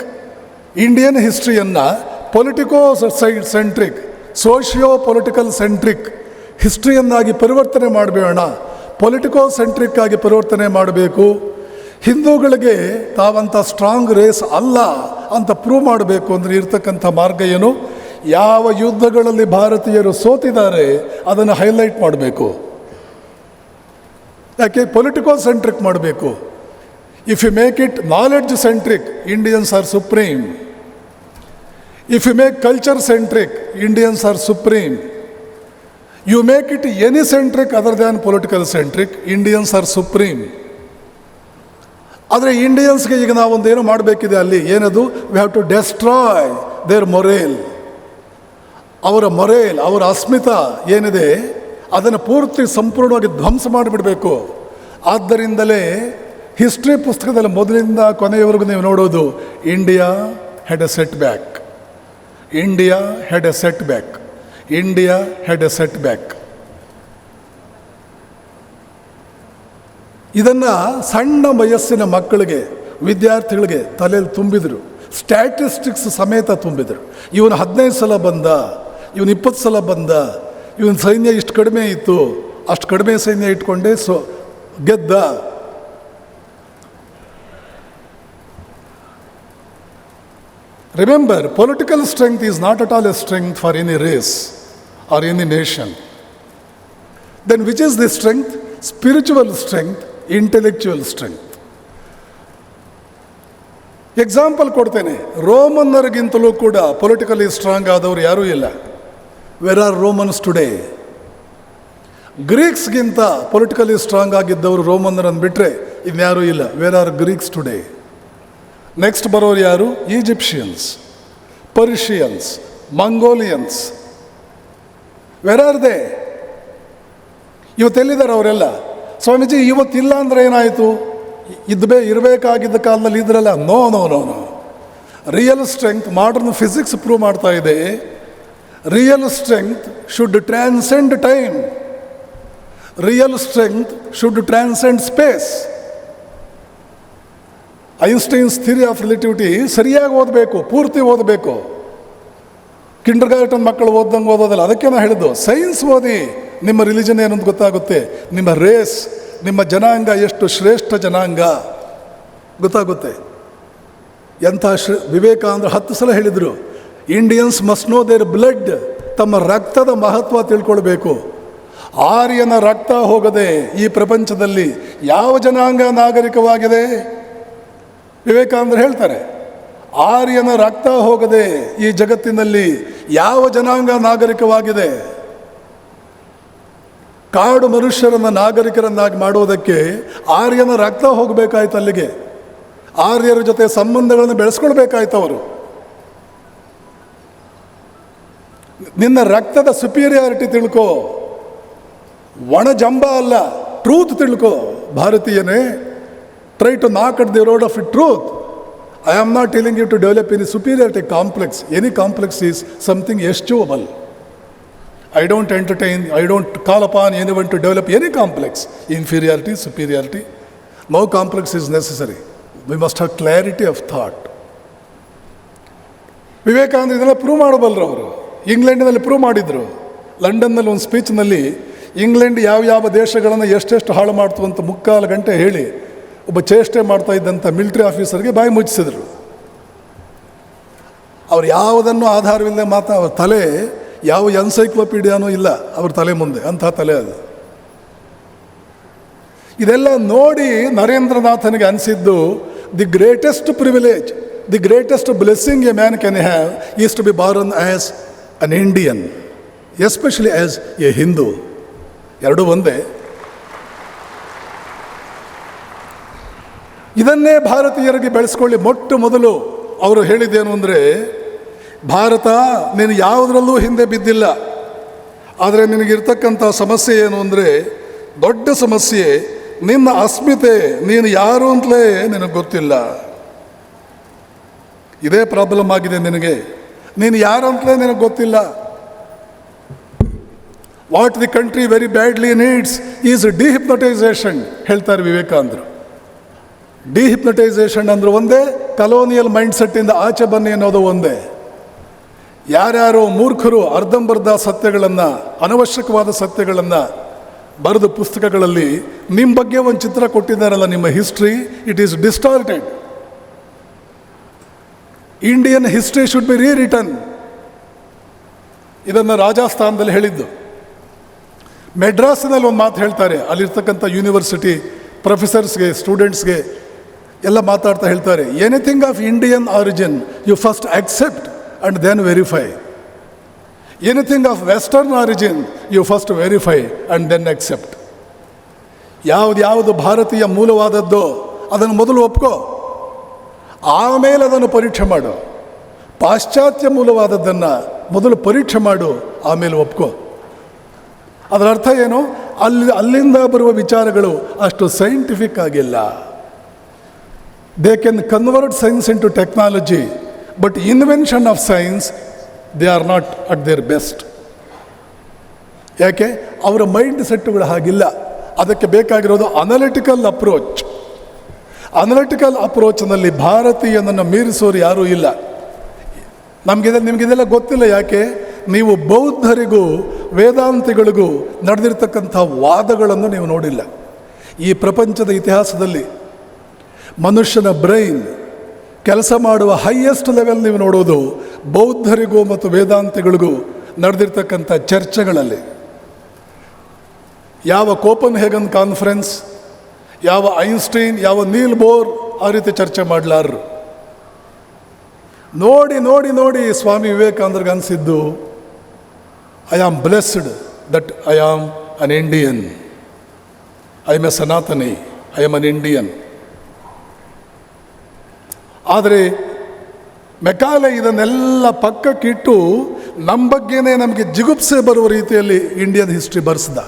Indian ಹಿಸ್ಟ್ರಿಯನ್ನು politico centric, socio political centric ಹಿಸ್ಟ್ರಿಯನ್ನಾಗಿ ಪರಿವರ್ತನೆ ಮಾಡಬೇಡ. ಪೊಲಿಟಿಕೋ ಸೆಂಟ್ರಿಕ್ ಆಗಿ ಪರಿವರ್ತನೆ ಮಾಡಬೇಕು. ಹಿಂದೂಗಳಿಗೆ ತಾವಂಥ ಸ್ಟ್ರಾಂಗ್ ರೇಸ್ ಅಲ್ಲ ಅಂತ ಪ್ರೂವ್ ಮಾಡಬೇಕು ಅಂದರೆ ಇರ್ತಕ್ಕಂಥ ಮಾರ್ಗ ಏನು? ಯಾವ ಯುದ್ಧಗಳಲ್ಲಿ ಭಾರತೀಯರು ಸೋತಿದ್ದಾರೆ ಅದನ್ನು ಹೈಲೈಟ್ ಮಾಡಬೇಕು. ಯಾಕೆ? ಪೊಲಿಟಿಕಲ್ ಸೆಂಟ್ರಿಕ್ ಮಾಡಬೇಕು. If you make it knowledge centric, Indians are supreme. If you make culture centric, Indians are supreme. You make it any centric other than political centric, Indians are supreme. ಆದರೆ ಇಂಡಿಯನ್ಸ್ಗೆ ಈಗ ನಾವೊಂದೇನು ಮಾಡಬೇಕಿದೆ ಅಲ್ಲಿ, ಏನದು? We have to destroy their morale. ಅವರ morale, ಅವರ ಅಸ್ಮಿತಾ ಏನಿದೆ ಅದನ್ನು ಪೂರ್ತಿ ಸಂಪೂರ್ಣವಾಗಿ ಧ್ವಂಸ ಮಾಡಿಬಿಡಬೇಕು. ಆದ್ದರಿಂದಲೇ ಹಿಸ್ಟ್ರಿ ಪುಸ್ತಕದಲ್ಲಿ ಮೊದಲಿಂದ ಕೊನೆಯವರೆಗೂ ನೀವು ನೋಡೋದು, India had A set back, India had A set back, India had A set back. ಇದನ್ನು ಸಣ್ಣ ವಯಸ್ಸಿನ ಮಕ್ಕಳಿಗೆ, ವಿದ್ಯಾರ್ಥಿಗಳಿಗೆ ತಲೆಯಲ್ಲಿ ತುಂಬಿದರು, ಸ್ಟ್ಯಾಟಿಸ್ಟಿಕ್ಸ್ ಸಮೇತ ತುಂಬಿದರು. ಇವನು 15 ಸಲ ಬಂದ, ಇವನು 20 ಸಲ ಬಂದ, ಇವನ ಸೈನ್ಯ ಇಷ್ಟು ಕಡಿಮೆ ಇತ್ತು, ಅಷ್ಟು ಕಡಿಮೆ ಸೈನ್ಯ ಇಟ್ಕೊಂಡೆ ಗೆದ್ದ. Remember, political strength is not at all a strength for any race or any nation. Then which is the strength? Spiritual strength, intellectual strength. Example ಕೊಡ್ತೇನೆ. ರೋಮನ್ನರಿಗಿಂತಲೂ ಕೂಡ ಪೊಲಿಟಿಕಲಿ ಸ್ಟ್ರಾಂಗ್ ಆದವರು ಯಾರೂ ಇಲ್ಲ. Where are Romans today? ಗ್ರೀಕ್ಸ್ಗಿಂತ politically strong ಆಗಿದ್ದವರು ರೋಮನ್ನರನ್ನು ಬಿಟ್ಟರೆ ಇನ್ಯಾರೂ ಇಲ್ಲ. Where are Greeks today? Next ಬರೋರು ಯಾರು? Egyptians, Persians, Mongolians. Where are they? ಇವತ್ತೆಲ್ಲಿದ್ದಾರೆ ಅವರೆಲ್ಲ? ಸ್ವಾಮೀಜಿ ಇವತ್ತಿಲ್ಲ ಅಂದರೆ ಏನಾಯಿತು? ಇರಬೇಕಾಗಿದ್ದ ಕಾಲದಲ್ಲಿ ಇದ್ರಲ್ಲ. No no no no. Real strength modern physics prove ಮಾಡ್ತಾ ಇದೆ. Real strength should transcend time. Real strength should transcend space. Einstein's theory of relativity ಸರಿಯಾಗಿ ಓದಬೇಕು, ಪೂರ್ತಿ ಓದಬೇಕು. ಕಿಂಡರ್ ಗಾರ್ಟನ್ ಮಕ್ಕಳು ಓದ್ದಂಗೆ ಓದೋದಲ್ಲ. ಅದಕ್ಕೆ ನಾನು ಹೇಳಿದ್ದು, ಸೈನ್ಸ್ ಓದಿ, ನಿಮ್ಮ ರಿಲಿಜನ್ ಏನೊಂದು ಗೊತ್ತಾಗುತ್ತೆ, ನಿಮ್ಮ ರೇಸ್, ನಿಮ್ಮ ಜನಾಂಗ ಎಷ್ಟು ಶ್ರೇಷ್ಠ ಜನಾಂಗ ಗೊತ್ತಾಗುತ್ತೆ. ಎಂಥ ವಿವೇಕಾನಂದರು 10 ಸಲ ಹೇಳಿದರು, Indians must know their blood. ತಮ್ಮ ರಕ್ತದ ಮಹತ್ವ ತಿಳ್ಕೊಳ್ಬೇಕು. ಆರ್ಯನ ರಕ್ತ ಹೋಗದೆ ಈ ಪ್ರಪಂಚದಲ್ಲಿ ಯಾವ ಜನಾಂಗ ನಾಗರಿಕವಾಗಿದೆ? ವಿವೇಕಾನಂದರು ಹೇಳ್ತಾರೆ, ಆರ್ಯನ ರಕ್ತ ಹೋಗದೆ ಈ ಜಗತ್ತಿನಲ್ಲಿ ಯಾವ ಜನಾಂಗ ನಾಗರಿಕವಾಗಿದೆ? ಕಾಡು ಮನುಷ್ಯರನ್ನು ನಾಗರಿಕರನ್ನಾಗಿ ಮಾಡೋದಕ್ಕೆ ಆರ್ಯನ ರಕ್ತ ಹೋಗಬೇಕಾಯ್ತು ಅಲ್ಲಿಗೆ. ಆರ್ಯರ ಜೊತೆ ಸಂಬಂಧಗಳನ್ನು ಬೆಳೆಸ್ಕೊಳ್ಬೇಕಾಯ್ತು ಅವರು. ನಿನ್ನ ರಕ್ತದ ಸುಪೀರಿಯಾರಿಟಿ ತಿಳ್ಕೋ, ಒಣ ಜಂಬ ಅಲ್ಲ, ಟ್ರೂತ್ ತಿಳ್ಕೋ. ಭಾರತೀಯನೇ, try to knock at the road of truth. I am not telling you to develop any superiority complex. Any complex is something eschewable. I don't entertain, I don't call upon anyone to develop any complex. Inferiority, superiority, no complex is necessary. We must have clarity of thought. Vivekananda ಇದೆಲ್ಲ prove ಮಾಡಬಲ್ಲರು. ಅವರು ಇಂಗ್ಲೆಂಡಿನಲ್ಲಿ prove ಮಾಡಿದರು. ಲಂಡನ್ನಲ್ಲಿ ಒಂದು ಸ್ಪೀಚ್ನಲ್ಲಿ England ಯಾವ ದೇಶಗಳನ್ನು ಎಷ್ಟೆಷ್ಟು ಹಾಳು ಮಾಡ್ತು ಅಂತ 3/4 ಗಂಟೆ ಹೇಳಿ ಒಬ್ಬ ಚೇಷ್ಟೆ ಮಾಡ್ತಾ ಇದ್ದಂಥ ಮಿಲಿಟರಿ ಆಫೀಸರ್ಗೆ ಬಾಯಿ ಮುಚ್ಚಿಸಿದರು. ಅವ್ರು ಯಾವುದನ್ನು ಆಧಾರವಿಲ್ಲದೆ ಅವ್ರ ತಲೆ ಯಾವ ಎನ್ಸೈಕ್ಲೋಪೀಡಿಯಾನೂ ಇಲ್ಲ ಅವ್ರ ತಲೆ ಮುಂದೆ, ಅಂಥ ತಲೆ ಅದು. ಇದೆಲ್ಲ ನೋಡಿ ನರೇಂದ್ರನಾಥನಿಗೆ ಅನಿಸಿದ್ದು, the greatest privilege, the greatest blessing a man can have is to be born as an Indian, especially as a Hindu. ಎರಡೂ ಒಂದೇ. ಇದನ್ನೇ ಭಾರತೀಯರಿಗೆ ಬೆಳೆಸ್ಕೊಳ್ಳಿ. ಮೊಟ್ಟ ಮೊದಲು ಅವರು ಹೇಳಿದ್ದೇನು ಅಂದರೆ, ಭಾರತ ನೀನು ಯಾವುದರಲ್ಲೂ ಹಿಂದೆ ಬಿದ್ದಿಲ್ಲ, ಆದರೆ ನಿನಗಿರ್ತಕ್ಕಂಥ ಸಮಸ್ಯೆ ಏನು ಅಂದರೆ, ದೊಡ್ಡ ಸಮಸ್ಯೆ ನಿನ್ನ ಅಸ್ಮಿತೆ, ನೀನು ಯಾರು ಅಂತಲೇ ನಿನಗೆ ಗೊತ್ತಿಲ್ಲ. ಇದೇ ಪ್ರಾಬ್ಲಮ್ ಆಗಿದೆ ನಿನಗೆ. ನೀನು ಯಾರು ಅಂತಲೇ ನಿನಗೆ ಗೊತ್ತಿಲ್ಲ. What the country very badly needs is dehypnotization ಹೇಳ್ತಾರೆ ವಿವೇಕಾನಂದರು. ಡಿಹಿಪ್ನಟೈಸೇಷನ್ ಅಂದ್ರೆ ಒಂದೇ, ಕಲೋನಿಯಲ್ ಮೈಂಡ್ಸೆಟ್ಟಿಂದ ಆಚೆ ಬನ್ನಿ ಅನ್ನೋದು ಒಂದೇ. ಯಾರ್ಯಾರೋ ಮೂರ್ಖರು ಅರ್ಧಂಬರ್ಧ ಸತ್ಯಗಳನ್ನು, ಅನವಶ್ಯಕವಾದ ಸತ್ಯಗಳನ್ನು ಬರೆದು ಪುಸ್ತಕಗಳಲ್ಲಿ ನಿಮ್ಮ ಬಗ್ಗೆ ಒಂದು ಚಿತ್ರ ಕೊಟ್ಟಿದ್ದಾರಲ್ಲ, ನಿಮ್ಮ history, it is distorted. Indian history should be rewritten. ಇದನ್ನು ರಾಜಸ್ಥಾನದಲ್ಲಿ ಹೇಳಿದ್ದು. ಮೆಡ್ರಾಸಿನಲ್ಲಿ ಒಂದು ಮಾತು ಹೇಳ್ತಾರೆ, ಅಲ್ಲಿರ್ತಕ್ಕಂಥ ಯೂನಿವರ್ಸಿಟಿ ಪ್ರೊಫೆಸರ್ಸ್ಗೆ, ಸ್ಟೂಡೆಂಟ್ಸ್ಗೆ ಎಲ್ಲ ಮಾತಾಡ್ತಾ ಹೇಳ್ತಾರೆ, anything of Indian origin you first accept and then verify. Anything of western origin you first verify and then accept. ಯಾವುದು ಭಾರತೀಯ ಮೂಲವಾದದ್ದೋ ಅದನ್ನು ಮೊದಲು ಒಪ್ಕೋ, ಆಮೇಲೆ ಅದನ್ನು ಪರೀಕ್ಷೆ ಮಾಡು. ಪಾಶ್ಚಾತ್ಯ ಮೂಲವಾದದ್ದನ್ನು ಮೊದಲು ಪರೀಕ್ಷೆ ಮಾಡು, ಆಮೇಲೆ ಒಪ್ಕೋ. ಅದರ ಅರ್ಥ ಏನು? ಅಲ್ಲಿಂದ ಬರುವ ವಿಚಾರಗಳು ಅಷ್ಟು ಸೈಂಟಿಫಿಕ್ ಆಗಿಲ್ಲ. They can convert science into technology, but invention of science they are not at there best. ಯಾಕೆ? ಅವರ ಮೈಂಡ್ ಸೆಟ್ಟುಗಳು ಹಾಗಿಲ್ಲ. ಅದಕ್ಕೆ ಬೇಕಾಗಿರೋದು ಅನಲಿಟಿಕಲ್ ಅಪ್ರೋಚ್. ಅನಲಿಟಿಕಲ್ ಅಪ್ರೋಚ್ನಲ್ಲಿ ಭಾರತೀಯನನ್ನು ಮೀರಿಸೋರು ಯಾರೂ ಇಲ್ಲ. ನಿಮಗಿದೆಲ್ಲ ಗೊತ್ತಿಲ್ಲ. ಯಾಕೆ? ನೀವು ಬೌದ್ಧರಿಗೂ ವೇದಾಂತಿಗಳಿಗೂ ನಡೆದಿರ್ತಕ್ಕಂಥ ವಾದಗಳನ್ನು ನೀವು ನೋಡಿಲ್ಲ. ಈ ಪ್ರಪಂಚದ ಇತಿಹಾಸದಲ್ಲಿ ಮನುಷ್ಯನ ಬ್ರೈನ್ ಕೆಲಸ ಮಾಡುವ ಹೈಯೆಸ್ಟ್ ಲೆವೆಲ್ ನೀವು ನೋಡೋದು ಬೌದ್ಧರಿಗೂ ಮತ್ತು ವೇದಾಂತಿಗಳಿಗೂ ನಡೆದಿರ್ತಕ್ಕಂಥ ಚರ್ಚೆಗಳಲ್ಲಿ. ಯಾವ ಕೋಪನ್ ಹೇಗನ್ ಕಾನ್ಫರೆನ್ಸ್, ಯಾವ ಐನ್ಸ್ಟೈನ್, ಯಾವ ನೀಲ್ ಬೋರ್ ಆ ರೀತಿ ಚರ್ಚೆ ಮಾಡಲಾರರು. ನೋಡಿ ನೋಡಿ ನೋಡಿ ಸ್ವಾಮಿ ವಿವೇಕಾನಂದರಿಗೆ ಅನಿಸಿದ್ದು, I am blessed that I am an Indian, I am A Sanatani, I am an Indian. ಆದರೆ ಮೆಕಾಲೆ ಇದನ್ನೆಲ್ಲ ಪಕ್ಕಕ್ಕಿಟ್ಟು ನಮ್ಮ ಬಗ್ಗೆನೇ ನಮಗೆ ಜಿಗುಪ್ಸೆ ಬರುವ ರೀತಿಯಲ್ಲಿ ಇಂಡಿಯನ್ ಹಿಸ್ಟ್ರಿ ಬರೆಸ್ದ.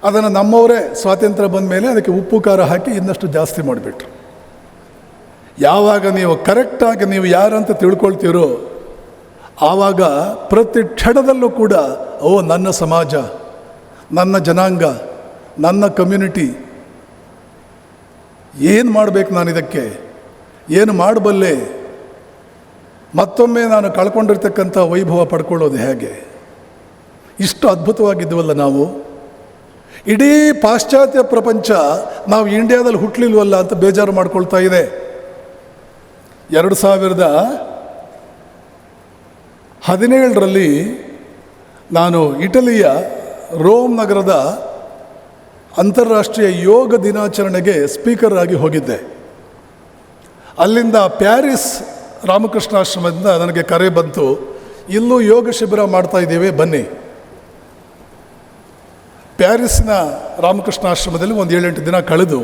ಅದನ್ನು ನಮ್ಮವರೇ ಸ್ವಾತಂತ್ರ್ಯ ಬಂದ ಮೇಲೆ ಅದಕ್ಕೆ ಉಪ್ಪು ಖಾರ ಹಾಕಿ ಇನ್ನಷ್ಟು ಜಾಸ್ತಿ ಮಾಡಿಬಿಟ್ರು. ಯಾವಾಗ ನೀವು ಕರೆಕ್ಟಾಗಿ ನೀವು ಯಾರಂತ ತಿಳ್ಕೊಳ್ತೀರೋ ಆವಾಗ ಪ್ರತಿ ಕ್ಷಣದಲ್ಲೂ ಕೂಡ ನನ್ನ ಸಮಾಜ, ನನ್ನ ಜನಾಂಗ, ನನ್ನ ಕಮ್ಯುನಿಟಿ, ಏನು ಮಾಡಬೇಕು ನಾನು, ಇದಕ್ಕೆ ಏನು ಮಾಡಬಲ್ಲೆ, ಮತ್ತೊಮ್ಮೆ ನಾನು ಕಳ್ಕೊಂಡಿರ್ತಕ್ಕಂಥ ವೈಭವ ಪಡ್ಕೊಳ್ಳೋದು ಹೇಗೆ, ಇಷ್ಟು ಅದ್ಭುತವಾಗಿದ್ದೀವಲ್ಲ ನಾವು. ಇಡೀ ಪಾಶ್ಚಾತ್ಯ ಪ್ರಪಂಚ ನಾವು ಇಂಡಿಯಾದಲ್ಲಿ ಹುಟ್ಟಲಿಲ್ವಲ್ಲ ಅಂತ ಬೇಜಾರು ಮಾಡ್ಕೊಳ್ತಾ ಇದೆ. 2017ರಲ್ಲಿ ನಾನು ಇಟಲಿಯ ರೋಮ್ ನಗರದ ಅಂತಾರಾಷ್ಟ್ರೀಯ ಯೋಗ ದಿನಾಚರಣೆಗೆ ಸ್ಪೀಕರ್ ಆಗಿ ಹೋಗಿದ್ದೆ. ಅಲ್ಲಿಂದ ಪ್ಯಾರಿಸ್ ರಾಮಕೃಷ್ಣಾಶ್ರಮದಿಂದ ನನಗೆ ಕರೆ ಬಂತು, ಇಲ್ಲೂ ಯೋಗ ಶಿಬಿರ ಮಾಡ್ತಾ ಇದ್ದೇವೆ ಬನ್ನಿ. ಪ್ಯಾರಿಸ್ನ ರಾಮಕೃಷ್ಣಾಶ್ರಮದಲ್ಲಿ ಒಂದು 7-8 ದಿನ ಕಳೆದು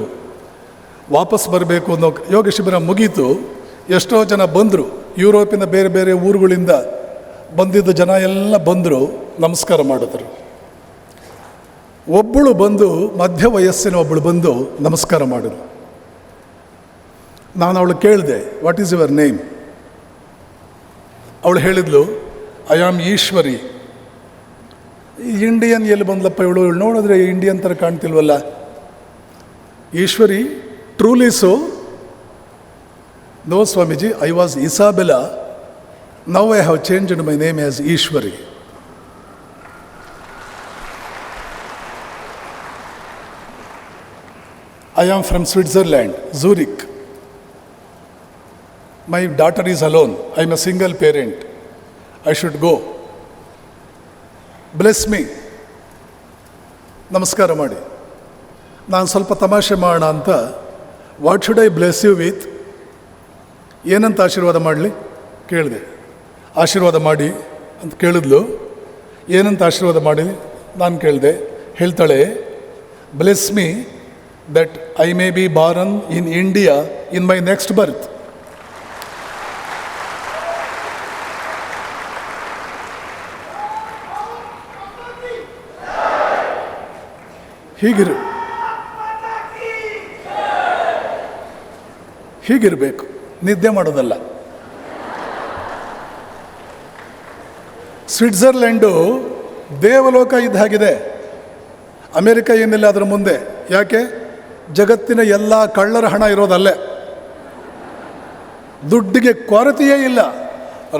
ವಾಪಸ್ ಬರಬೇಕು ಅನ್ನೋ ಯೋಗ ಶಿಬಿರ ಮುಗೀತು. ಎಷ್ಟೋ ಜನ ಬಂದರು, ಯುರೋಪಿನ ಬೇರೆ ಬೇರೆ ಊರುಗಳಿಂದ ಬಂದಿದ್ದ ಜನ ಎಲ್ಲ ಬಂದರು, ನಮಸ್ಕಾರ ಮಾಡಿದ್ರು. ಒಬ್ಬಳು ಬಂದು, ಮಧ್ಯ ವಯಸ್ಸಿನ ಒಬ್ಬಳು ಬಂದು ನಮಸ್ಕಾರ ಮಾಡಿದ್ರು. ನಾನು ಅವಳು ಕೇಳಿದೆ, ವಾಟ್ ಈಸ್ ಯುವರ್ ನೇಮ್? ಅವಳು ಹೇಳಿದ್ಲು, ಐ ಆಮ್ ಈಶ್ವರಿ. ಇಂಡಿಯನ್ ಎಲ್ಲಿ ಬಂದ್ಲಪ್ಪ ಇವಳು ನೋಡಿದ್ರೆ ಇಂಡಿಯನ್ ಥರ ಕಾಣ್ತಿಲ್ವಲ್ಲ. Ishwari, truly so? No Swamiji, I was Isabella, now I have changed my name as Ishwari. I am from Switzerland, Zurich. My daughter is alone. I am a single parent. I should go. Bless me. ನಮಸ್ಕಾರ ಮಾಡಿ. ನಾನು ಸ್ವಲ್ಪ ತಮಾಷೆ ಮಾಡೋಣ ಅಂತ, what should I bless you with? ಏನಂತ ಆಶೀರ್ವಾದ ಮಾಡಲಿ ಕೇಳಿದೆ. ಆಶೀರ್ವಾದ ಮಾಡಿ ಅಂತ ಕೇಳಿದ್ಲು. ಏನಂತ ಆಶೀರ್ವಾದ ಮಾಡಿ ನಾನು ಕೇಳಿದೆ. ಹೇಳ್ತಾಳೆ, bless me that I may be born in India in my next birth. ಹೀಗಿರಬೇಕು, ನಿದ್ದೆ ಮಾಡೋದಲ್ಲ. ಸ್ವಿಟ್ಜರ್ಲೆಂಡು ದೇವಲೋಕ ಇದ್ದ ಹಾಗಿದೆ. ಅಮೆರಿಕ ಏನಿಲ್ಲ ಅದರ ಮುಂದೆ. ಯಾಕೆ? ಜಗತ್ತಿನ ಎಲ್ಲ ಕಳ್ಳರ ಹಣ ಇರೋದಲ್ಲೇ. ದುಡ್ಡಿಗೆ ಕೊರತೆಯೇ ಇಲ್ಲ.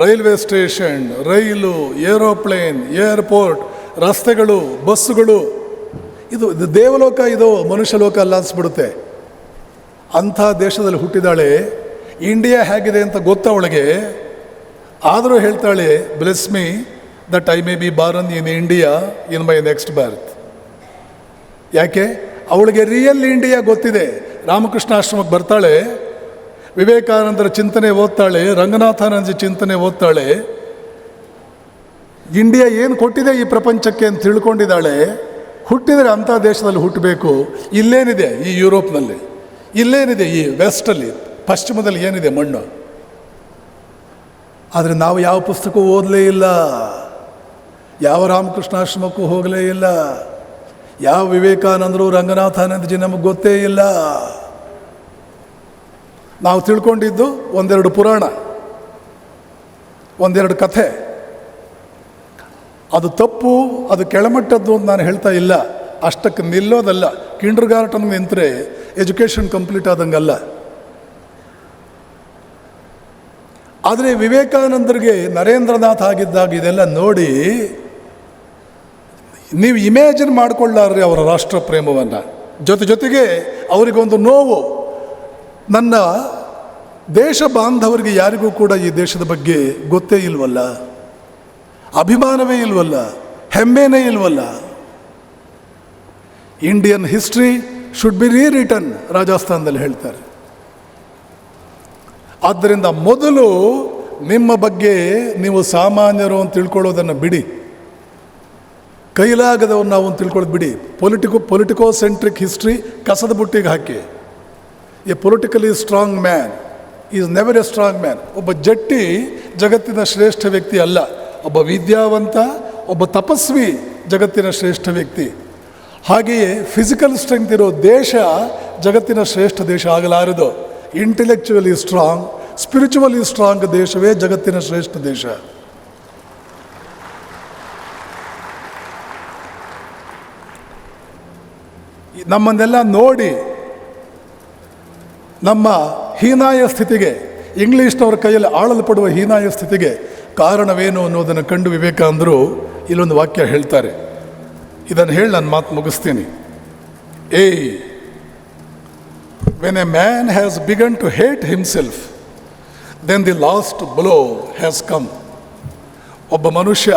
ರೈಲ್ವೆ ಸ್ಟೇಷನ್, ರೈಲು, ಏರೋಪ್ಲೇನ್, ಏರ್ಪೋರ್ಟ್, ರಸ್ತೆಗಳು, ಬಸ್ಸುಗಳು. ಇದು ದೇವಲೋಕ, ಇದು ಮನುಷ್ಯ ಲೋಕ ಅಲ್ಲ ಅನಿಸ್ಬಿಡುತ್ತೆ. ಅಂಥ ದೇಶದಲ್ಲಿ ಹುಟ್ಟಿದಾಳೆ. ಇಂಡಿಯಾ ಹೇಗಿದೆ ಅಂತ ಗೊತ್ತವಳಿಗೆ, ಆದರೂ ಹೇಳ್ತಾಳೆ, bless me that I may be born in India in my next ಬರ್ತ್. ಯಾಕೆ? ಅವಳಿಗೆ ರಿಯಲ್ ಇಂಡಿಯಾ ಗೊತ್ತಿದೆ. ರಾಮಕೃಷ್ಣ ಆಶ್ರಮಕ್ಕೆ ಬರ್ತಾಳೆ, ವಿವೇಕಾನಂದರ ಚಿಂತನೆ ಓದ್ತಾಳೆ, ರಂಗನಾಥಾನಂದ ಚಿಂತನೆ ಓದ್ತಾಳೆ, ಇಂಡಿಯಾ ಏನು ಕೊಟ್ಟಿದೆ ಈ ಪ್ರಪಂಚಕ್ಕೆ ಅಂತ ತಿಳ್ಕೊಂಡಿದ್ದಾಳೆ. ಹುಟ್ಟಿದರೆ ಅಂಥ ದೇಶದಲ್ಲಿ ಹುಟ್ಟಬೇಕು. ಇಲ್ಲೇನಿದೆ ಈ ಯುರೋಪ್ನಲ್ಲಿ, ಇಲ್ಲೇನಿದೆ ಈ ವೆಸ್ಟಲ್ಲಿ, ಪಶ್ಚಿಮದಲ್ಲಿ ಏನಿದೆ ಮಣ್ಣು. ಆದರೆ ನಾವು ಯಾವ ಪುಸ್ತಕ ಓದಲೇ ಇಲ್ಲ, ಯಾವ ರಾಮಕೃಷ್ಣಾಶ್ರಮಕ್ಕೂ ಹೋಗಲೇ ಇಲ್ಲ, ಯಾವ ವಿವೇಕಾನಂದರು ರಂಗನಾಥಾನಂದಜಿ ನಮಗೆ ಗೊತ್ತೇ ಇಲ್ಲ. ನಾವು ತಿಳ್ಕೊಂಡಿದ್ದು ಒಂದೆರಡು ಪುರಾಣ, ಒಂದೆರಡು ಕಥೆ. ಅದು ತಪ್ಪು, ಅದು ಕೆಳಮಟ್ಟದ್ದು ಅಂತ ನಾನು ಹೇಳ್ತಾ ಇಲ್ಲ, ಅಷ್ಟಕ್ಕೆ ನಿಲ್ಲೋದಲ್ಲ. ಕಿಂಡರ್ ಗಾರ್ಟನ್ಗೆ ನಿಂತರೆ ಎಜುಕೇಷನ್ ಕಂಪ್ಲೀಟ್ ಆದಂಗಲ್ಲ. ಆದರೆ ವಿವೇಕಾನಂದರಿಗೆ ನರೇಂದ್ರನಾಥ್ ಆಗಿದ್ದಾಗ ಇದೆಲ್ಲ ನೋಡಿ ನೀವು ಇಮ್ಯಾಜಿನ್ ಮಾಡಿಕೊಳ್ಳಾರ್ರಿ ಅವರ ರಾಷ್ಟ್ರ ಪ್ರೇಮವನ್ನು. ಜೊತೆಗೆ ಅವರಿಗೊಂದು ನೋವು, ನನ್ನ ದೇಶ ಬಾಂಧವರಿಗೆ ಯಾರಿಗೂ ಕೂಡ ಈ ದೇಶದ ಬಗ್ಗೆ ಗೊತ್ತೇ ಇಲ್ವಲ್ಲ, ಅಭಿಮಾನವೇ ಇಲ್ವಲ್ಲ, ಹೆಮ್ಮೆನೇ ಇಲ್ವಲ್ಲ. ಇಂಡಿಯನ್ ಹಿಸ್ಟ್ರಿ ಶುಡ್ ಬಿ ರೀರಿಟನ್, ರಾಜಸ್ಥಾನದಲ್ಲಿ ಹೇಳ್ತಾರೆ. ಆದ್ದರಿಂದ ಮೊದಲು ನಿಮ್ಮ ಬಗ್ಗೆ ನೀವು ಸಾಮಾನ್ಯರು ಅಂತ ತಿಳ್ಕೊಳ್ಳೋದನ್ನು ಬಿಡಿ, ಕೈಲಾಗದವ್ರು ನಾವು ಅಂತ ತಿಳ್ಕೊಳ್ಳೋದು ಬಿಡಿ. ಪೊಲಿಟಿಕೋ ಸೆಂಟ್ರಿಕ್ ಹಿಸ್ಟ್ರಿ ಕಸದ ಬುಟ್ಟಿಗೆ ಹಾಕಿ. A politically strong man is never a strong man. ಒಬ್ಬ ಜಟ್ಟಿ ಜಗತ್ತಿನ ಶ್ರೇಷ್ಠ ವ್ಯಕ್ತಿ ಅಲ್ಲ, ಒಬ್ಬ ವಿದ್ಯಾವಂತ, ಒಬ್ಬ ತಪಸ್ವಿ ಜಗತ್ತಿನ ಶ್ರೇಷ್ಠ ವ್ಯಕ್ತಿ. ಹಾಗೆಯೇ ಫಿಸಿಕಲ್ ಸ್ಟ್ರೆಂತ್ ಇರೋ ದೇಶ ಜಗತ್ತಿನ ಶ್ರೇಷ್ಠ ದೇಶ ಆಗಲಾರದು. ಇಂಟೆಲೆಕ್ಚುವಲಿ ಸ್ಟ್ರಾಂಗ್, ಸ್ಪಿರಿಚುವಲಿ ಸ್ಟ್ರಾಂಗ್ ದೇಶವೇ ಜಗತ್ತಿನ ಶ್ರೇಷ್ಠ ದೇಶ. ನಮ್ಮನ್ನೆಲ್ಲ ನೋಡಿ ನಮ್ಮ ಹೀನಾಯ ಸ್ಥಿತಿಗೆ, ಇಂಗ್ಲೀಷ್ನವ್ರ ಕೈಯಲ್ಲಿ ಆಳಲ್ಪಡುವ ಹೀನಾಯ ಸ್ಥಿತಿಗೆ ಕಾರಣವೇನು ಅನ್ನೋದನ್ನು ಕಂಡು ವಿವೇಕಾನಂದರು ಇಲ್ಲೊಂದು ವಾಕ್ಯ ಹೇಳ್ತಾರೆ. ಇದನ್ನು ಹೇಳಿ ನಾನು ಮಾತು ಮುಗಿಸ್ತೀನಿ. When a man has begun to hate himself, then the last blow has come. ಒಬ್ಬ ಮನುಷ್ಯ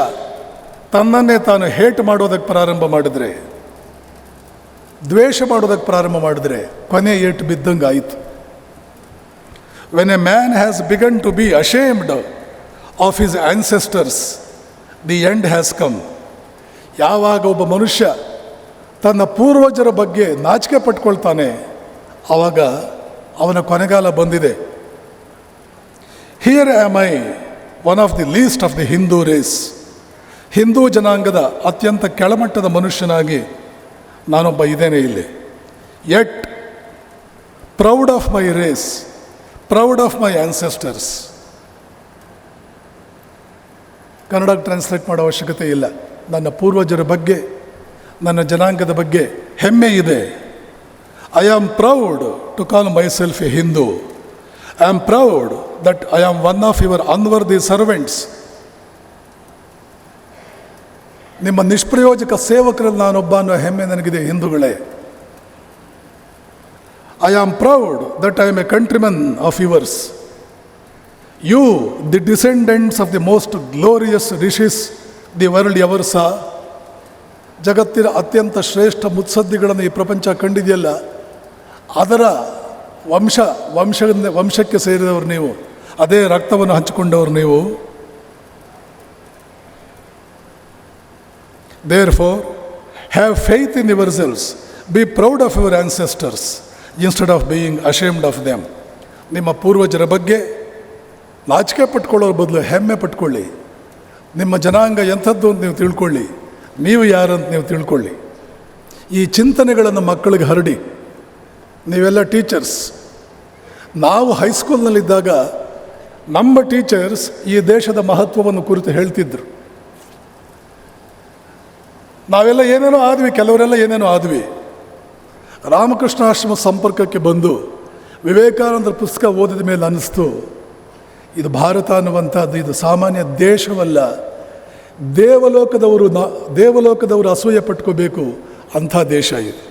ತನ್ನನ್ನೇ ತಾನು ಹೇಟ್ ಮಾಡೋದಕ್ಕೆ ಪ್ರಾರಂಭ ಮಾಡಿದ್ರೆ, ದ್ವೇಷ ಮಾಡೋದಕ್ಕೆ ಪ್ರಾರಂಭ ಮಾಡಿದ್ರೆ ಕೊನೆ ಏಟು ಬಿದ್ದಂಗೆ ಆಯಿತು. When a man has begun to be ashamed of his ancestors, the end has come. ಯಾವಾಗ ಒಬ್ಬ ಮನುಷ್ಯ ತನ್ನ ಪೂರ್ವಜರ ಬಗ್ಗೆ ನಾಚಿಕೆ ಪಟ್ಕೊಳ್ತಾನೆ, ಆವಾಗ ಅವನ ಕೊನೆಗಾಲ ಬಂದಿದೆ. Here am I, one of the least of the Hindu race. Hindu ಜನಾಂಗದ ಅತ್ಯಂತ ಕೆಳಮಟ್ಟದ ಮನುಷ್ಯನಾಗಿ ನಾನೊಬ್ಬ ಇದ್ದೇನೆ ಇಲ್ಲಿ. Yet proud of my race, proud of my ancestors. ಕನ್ನಡಕ್ಕೆ ಟ್ರಾನ್ಸ್ಲೇಟ್ ಮಾಡೋ ಅವಶ್ಯಕತೆ ಇಲ್ಲ. ನನ್ನ ಪೂರ್ವಜರ ಬಗ್ಗೆ, ನನ್ನ ಜನಾಂಗದ ಬಗ್ಗೆ ಹೆಮ್ಮೆ ಇದೆ. I am proud to call myself a Hindu. I am proud that I am one of your unworthy servants. ನಿಮ್ಮ ನಿಷ್ಪ್ರಯೋಜಕ ಸೇವಕರಲ್ಲಿ ನಾನೊಬ್ಬ ಅನ್ನೋ ಹೆಮ್ಮೆ ನನಗಿದೆ ಹಿಂದೂಗಳೇ. I am proud that I am a countryman of yours. You, the descendants of the most glorious rishis the world ever saw. ಜಗತ್ತಿನ ಅತ್ಯಂತ ಶ್ರೇಷ್ಠ ಮುತ್ಸದ್ದಿಗಳನ್ನು ಈ ಪ್ರಪಂಚ ಕಂಡಿದೆಯಲ್ಲ, ಅದರ ವಂಶಕ್ಕೆ ಸೇರಿದವರು ನೀವು, ಅದೇ ರಕ್ತವನ್ನು ಹಂಚಿಕೊಂಡವರು ನೀವು. Therefore, have faith in yourselves. Be proud of your ancestors instead of being ashamed of them. ನಿಮ್ಮ ಪೂರ್ವಜರ ಬಗ್ಗೆ ನಾಚಿಕೆ ಪಟ್ಕೊಳ್ಳೋರ ಬದಲು ಹೆಮ್ಮೆ ಪಟ್ಕೊಳ್ಳಿ. ನಿಮ್ಮ ಜನಾಂಗ ಎಂಥದ್ದು ಅಂತ ನೀವು ತಿಳ್ಕೊಳ್ಳಿ, ನೀವು ಯಾರಂತ ನೀವು ತಿಳ್ಕೊಳ್ಳಿ. ಈ ಚಿಂತನೆಗಳನ್ನು ಮಕ್ಕಳಿಗೆ ಹರಡಿ. ನೀವೆಲ್ಲ ಟೀಚರ್ಸ್. ನಾವು ಹೈಸ್ಕೂಲ್ನಲ್ಲಿದ್ದಾಗ ನಮ್ಮ ಟೀಚರ್ಸ್ ಈ ದೇಶದ ಮಹತ್ವವನ್ನು ಕುರಿತು ಹೇಳ್ತಿದ್ರು. ನಾವೆಲ್ಲ ಏನೇನೋ ಆದ್ವಿ, ಕೆಲವರೆಲ್ಲ ಏನೇನೋ ಆದ್ವಿ. ರಾಮಕೃಷ್ಣ ಆಶ್ರಮ ಸಂಪರ್ಕಕ್ಕೆ ಬಂದು ವಿವೇಕಾನಂದರ ಪುಸ್ತಕ ಓದಿದ ಮೇಲೆ ಅನ್ನಿಸ್ತು, ಇದು ಭಾರತ ಅನ್ನುವಂಥದ್ದು ಇದು ಸಾಮಾನ್ಯ ದೇಶವಲ್ಲ, ದೇವಲೋಕದವರು ಅಸೂಯೆ ಪಟ್ಕೋಬೇಕು ಅಂಥ ದೇಶ ಇದು.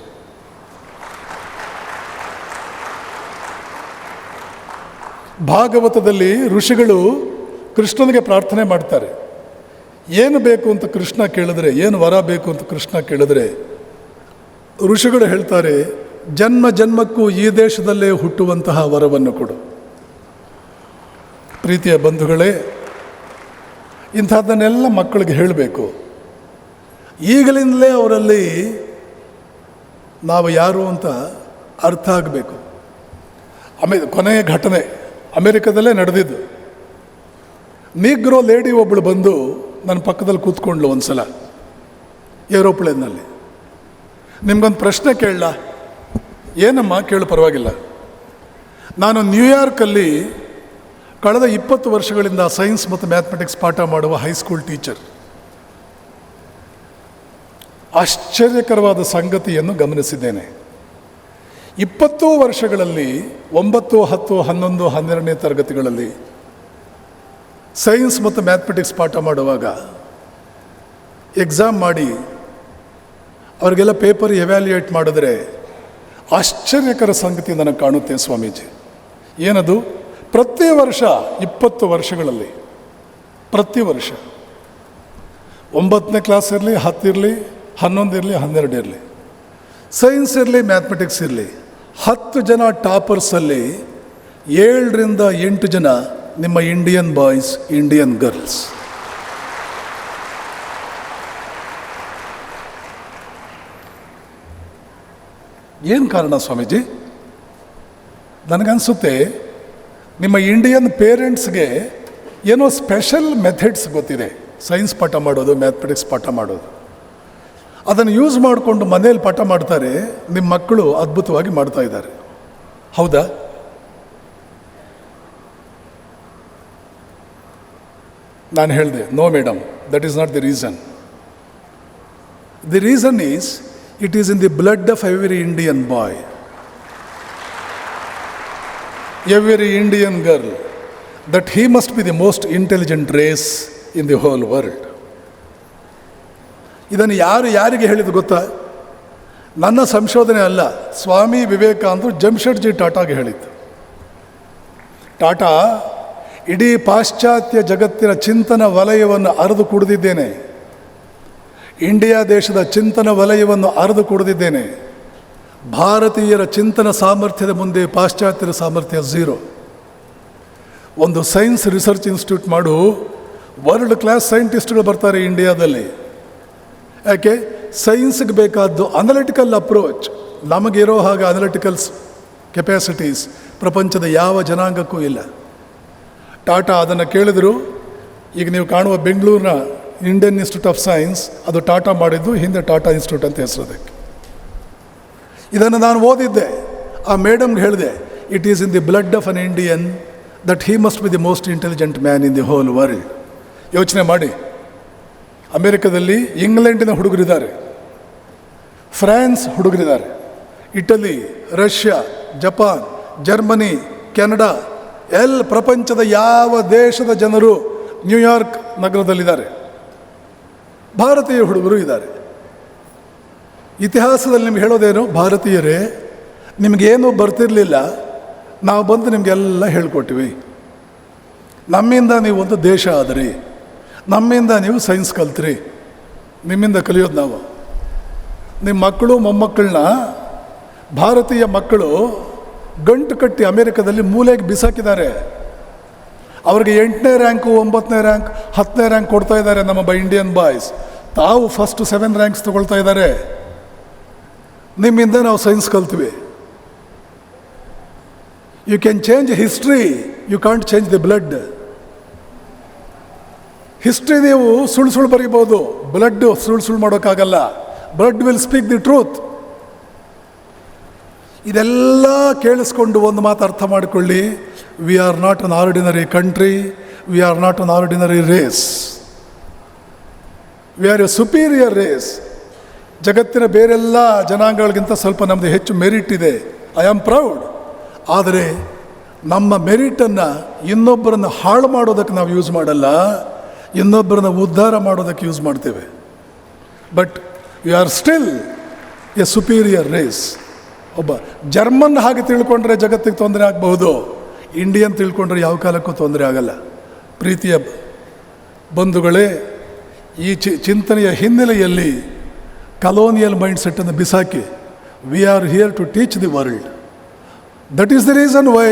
ಭಾಗವತದಲ್ಲಿ ಋಷಿಗಳು ಕೃಷ್ಣನಿಗೆ ಪ್ರಾರ್ಥನೆ ಮಾಡ್ತಾರೆ. ಏನು ಬೇಕು ಅಂತ ಕೃಷ್ಣ ಕೇಳಿದ್ರೆ, ಏನು ವರ ಬೇಕು ಅಂತ ಕೃಷ್ಣ ಕೇಳಿದ್ರೆ, ಋಷಿಗಳು ಹೇಳ್ತಾರೆ, ಜನ್ಮ ಜನ್ಮಕ್ಕೂ ಈ ದೇಶದಲ್ಲೇ ಹುಟ್ಟುವಂತಹ ವರವನ್ನು ಕೊಡು. ಪ್ರೀತಿಯ ಬಂಧುಗಳೇ, ಇಂಥದ್ದನ್ನೆಲ್ಲ ಮಕ್ಕಳಿಗೆ ಹೇಳಬೇಕು. ಈಗಲಿಂದಲೇ ಅವರಲ್ಲಿ ನಾವು ಯಾರು ಅಂತ ಅರ್ಥ ಆಗಬೇಕು. ಕೊನೆಯ ಘಟನೆ ಅಮೆರಿಕದಲ್ಲೇ ನಡೆದಿದ್ದು. ನೀಗ್ರೋ ಲೇಡಿ ಒಬ್ಬಳು ಬಂದು ನನ್ನ ಪಕ್ಕದಲ್ಲಿ ಕೂತ್ಕೊಂಡ್ಲು ಒಂದು ಸಲ ಏರೋಪ್ಲೇನ್ನಲ್ಲಿ. ನಿಮ್ಗೊಂದು ಪ್ರಶ್ನೆ ಕೇಳಲ್ಲ? ಏನಮ್ಮ, ಕೇಳು, ಪರವಾಗಿಲ್ಲ. ನಾನು ನ್ಯೂಯಾರ್ಕಲ್ಲಿ ಕಳೆದ 20 ವರ್ಷಗಳಿಂದ ಸೈನ್ಸ್ ಮತ್ತು ಮ್ಯಾಥಮೆಟಿಕ್ಸ್ ಪಾಠ ಮಾಡುವ ಹೈಸ್ಕೂಲ್ ಟೀಚರ್. ಆಶ್ಚರ್ಯಕರವಾದ ಸಂಗತಿಯನ್ನು ಗಮನಿಸಿದ್ದೇನೆ. 20 ವರ್ಷಗಳಲ್ಲಿ 9, 10, 11, 12ನೇ ತರಗತಿಗಳಲ್ಲಿ ಸೈನ್ಸ್ ಮತ್ತು ಮ್ಯಾಥಮೆಟಿಕ್ಸ್ ಪಾಠ ಮಾಡುವಾಗ ಎಕ್ಸಾಮ್ ಮಾಡಿ ಅವರಿಗೆಲ್ಲ ಪೇಪರ್ ಎವ್ಯಾಲ್ಯೂಯೇಟ್ ಮಾಡಿದ್ರೆ ಆಶ್ಚರ್ಯಕರ ಸಂಗತಿ ನನಗೆ ಕಾಣುತ್ತೆ ಸ್ವಾಮೀಜಿ. ಏನದು? ಪ್ರತಿ ವರ್ಷ 20 ವರ್ಷಗಳಲ್ಲಿ ಪ್ರತಿ ವರ್ಷ 9ನೇ ಕ್ಲಾಸ್ ಇರಲಿ, 10 ಇರಲಿ, 11 ಇರಲಿ, 12 ಇರಲಿ, ಸೈನ್ಸ್ ಇರಲಿ, ಮ್ಯಾಥಮೆಟಿಕ್ಸ್ ಇರಲಿ, 10 ಜನ ಟಾಪರ್ಸಲ್ಲಿ 7ರಿಂದ 8 ಜನ ನಿಮ್ಮ ಇಂಡಿಯನ್ ಬಾಯ್ಸ್, ಇಂಡಿಯನ್ ಗರ್ಲ್ಸ್. ಏನು ಕಾರಣ ಸ್ವಾಮೀಜಿ? ನನಗನ್ಸುತ್ತೆ ನಿಮ್ಮ ಇಂಡಿಯನ್ ಪೇರೆಂಟ್ಸ್ಗೆ ಏನೋ ಸ್ಪೆಷಲ್ ಮೆಥಡ್ಸ್ ಗೊತ್ತಿದೆ. ಸೈನ್ಸ್ ಪಾಠ ಮಾಡೋದು, ಮ್ಯಾಥಮೆಟಿಕ್ಸ್ ಪಾಠ ಮಾಡೋದು, ಅದನ್ನು ಯೂಸ್ ಮಾಡಿಕೊಂಡು ಮನೇಲಿ ಪಾಠ ಮಾಡ್ತಾರೆ. ನಿಮ್ಮ ಮಕ್ಕಳು ಅದ್ಭುತವಾಗಿ ಮಾಡ್ತಾ ಇದ್ದಾರೆ. ಹೌದಾ? ನಾನು ಹೇಳಿದೆ, no madam, that is not the reason. The reason is, it is in the blood of every Indian boy, every Indian girl, that he must be the most intelligent race in the whole world. ಇದನ್ನು ಯಾರಿಗೆ ಹೇಳಿದ್ದು ಗೊತ್ತಾ? ನನ್ನ ಸಂಶೋಧನೆ ಅಲ್ಲ, ಸ್ವಾಮಿ ವಿವೇಕಾನಂದರು ಜಮ್ಶೆಡ್ಜಿ ಟಾಟಾಗೆ ಹೇಳಿದ್ದು. ಟಾಟಾ, ಇಡೀ ಪಾಶ್ಚಾತ್ಯ ಜಗತ್ತಿನ ಚಿಂತನ ವಲಯವನ್ನು ಅರೆದು ಕುಡಿದಿದ್ದೇನೆ, ಇಂಡಿಯಾ ದೇಶದ ಚಿಂತನ ವಲಯವನ್ನು ಅರೆದು ಕುಡಿದಿದ್ದೇನೆ. ಭಾರತೀಯರ ಚಿಂತನ ಸಾಮರ್ಥ್ಯದ ಮುಂದೆ ಪಾಶ್ಚಾತ್ಯರ ಸಾಮರ್ಥ್ಯ ಝೀರೋ. ಒಂದು ಸೈನ್ಸ್ ರಿಸರ್ಚ್ ಇನ್ಸ್ಟಿಟ್ಯೂಟ್ ಮಾಡು, ವರ್ಲ್ಡ್ ಕ್ಲಾಸ್ ಸೈಂಟಿಸ್ಟ್ಗಳು ಬರ್ತಾರೆ ಇಂಡಿಯಾದಲ್ಲಿ. ಯಾಕೆ? ಸೈನ್ಸ್ಗೆ ಬೇಕಾದ್ದು ಅನಲಿಟಿಕಲ್ ಅಪ್ರೋಚ್. ನಮಗಿರೋ ಹಾಗೆ ಅನಲಿಟಿಕಲ್ಸ್ ಕೆಪಾಸಿಟೀಸ್ ಪ್ರಪಂಚದ ಯಾವ ಜನಾಂಗಕ್ಕೂ ಇಲ್ಲ. ಟಾಟಾ ಅದನ್ನು ಕೇಳಿದರು. ಈಗ ನೀವು ಕಾಣುವ ಬೆಂಗಳೂರಿನ ಇಂಡಿಯನ್ ಇನ್ಸ್ಟಿಟ್ಯೂಟ್ ಆಫ್ ಸೈನ್ಸ್, ಅದು ಟಾಟಾ ಮಾಡಿದ್ದು, ಹಿಂದೆ ಟಾಟಾ ಇನ್ಸ್ಟಿಟ್ಯೂಟ್ ಅಂತ ಹೆಸರದಕ್ಕೆ. ಇದನ್ನು ನಾನು ಓದಿದ್ದೆ. ಆ ಮೇಡಮ್ಗೆ ಹೇಳಿದೆ, it is in the blood of an Indian that he must be the most intelligent man in the whole world. ಯೋಚನೆ ಮಾಡಿ, ಅಮೆರಿಕದಲ್ಲಿ ಇಂಗ್ಲೆಂಡಿನ ಹುಡುಗರಿದ್ದಾರೆ, ಫ್ರಾನ್ಸ್ ಹುಡುಗರಿದ್ದಾರೆ, Italy, Russia, Japan, Germany, Canada, ಪ್ರಪಂಚದ ಯಾವ ದೇಶದ ಜನರು ನ್ಯೂಯಾರ್ಕ್ ನಗರದಲ್ಲಿದ್ದಾರೆ. ಭಾರತೀಯ ಹುಡುಗರು ಇದ್ದಾರೆ. ಇತಿಹಾಸದಲ್ಲಿ ನಿಮ್ಗೆ ಹೇಳೋದೇನು? ಭಾರತೀಯರೇ, ನಿಮಗೇನೂ ಬರ್ತಿರಲಿಲ್ಲ, ನಾವು ಬಂದು ನಿಮಗೆಲ್ಲ ಹೇಳ್ಕೊಟ್ಟಿವಿ. ನಮ್ಮಿಂದ ನೀವು ಒಂದು ದೇಶ ಆದ್ರಿ, ನಮ್ಮಿಂದ ನೀವು ಸೈನ್ಸ್ ಕಲ್ತ್ರಿ, ನಿಮ್ಮಿಂದ ಕಲಿಯೋದು ನಾವು. ನಿಮ್ಮ ಮಕ್ಕಳು ಮೊಮ್ಮಕ್ಕಳನ್ನ, ಭಾರತೀಯ ಮಕ್ಕಳು ಗಂಟು ಕಟ್ಟಿ ಅಮೆರಿಕದಲ್ಲಿ ಮೂಲೆಗೆ ಬಿಸಾಕಿದ್ದಾರೆ. ಅವ್ರಿಗೆ 8ನೇ ರ್ಯಾಂಕು, 9ನೇ ರ್ಯಾಂಕ್, 10ನೇ ರ್ಯಾಂಕ್ ಕೊಡ್ತಾ ಇದ್ದಾರೆ ನಮ್ಮ ಇಂಡಿಯನ್ ಬಾಯ್ಸ್. ತಾವು ಫಸ್ಟ್ 7 ರ್ಯಾಂಕ್ಸ್ ತಗೊಳ್ತಾ ಇದ್ದಾರೆ. ನಿಮ್ಮಿಂದ ನಾವು ಸೈನ್ಸ್ ಕಲ್ತೀವಿ. You can change history, you can't change the blood. History ನೀವು ಸುಳ್ಳು ಬರೀಬೋದು, ಬ್ಲಡ್ ಸುಳ್ಳು ಮಾಡೋಕ್ಕಾಗಲ್ಲ. Blood will speak the truth. ಇದೆಲ್ಲ ಕೇಳಿಸ್ಕೊಂಡು ಒಂದು ಮಾತು ಅರ್ಥ ಮಾಡಿಕೊಳ್ಳಿ, we are not an ordinary country, we are not an ordinary race, we are a superior race. ಜಗತ್ತಿನ ಬೇರೆಲ್ಲ ಜನಾಂಗಗಳಿಗಿಂತ ಸ್ವಲ್ಪ ನಮ್ಮದು ಹೆಚ್ಚು ಮೆರಿಟ್ ಇದೆ. I am proud. ಆದರೆ ನಮ್ಮ ಮೆರಿಟನ್ನು ಇನ್ನೊಬ್ಬರನ್ನು ಹಾಳು ಮಾಡೋದಕ್ಕೆ ನಾವು ಯೂಸ್ ಮಾಡಲ್ಲ, ಇನ್ನೊಬ್ಬರನ್ನ ಉದ್ಧಾರ ಮಾಡೋದಕ್ಕೆ ಯೂಸ್ ಮಾಡ್ತೇವೆ. But we are still a superior race. ಒಬ್ಬ ಜರ್ಮನ್ ಹಾಗೆ ತಿಳ್ಕೊಂಡ್ರೆ ಜಗತ್ತಿಗೆ ತೊಂದರೆ ಆಗಬಹುದು. ಇಂಡಿಯನ್ ತಿಳ್ಕೊಂಡ್ರೆ ಯಾವ ಕಾಲಕ್ಕೂ ತೊಂದರೆ ಆಗಲ್ಲ. ಪ್ರೀತಿಯ ಬಂಧುಗಳೇ, ಈ ಚಿಂತನೆಯ ಹಿನ್ನೆಲೆಯಲ್ಲಿ ಕಲೋನಿಯಲ್ ಮೈಂಡ್ಸೆಟ್ಟನ್ನು ಬಿಸಾಕಿ we are here to teach the world. That is the reason why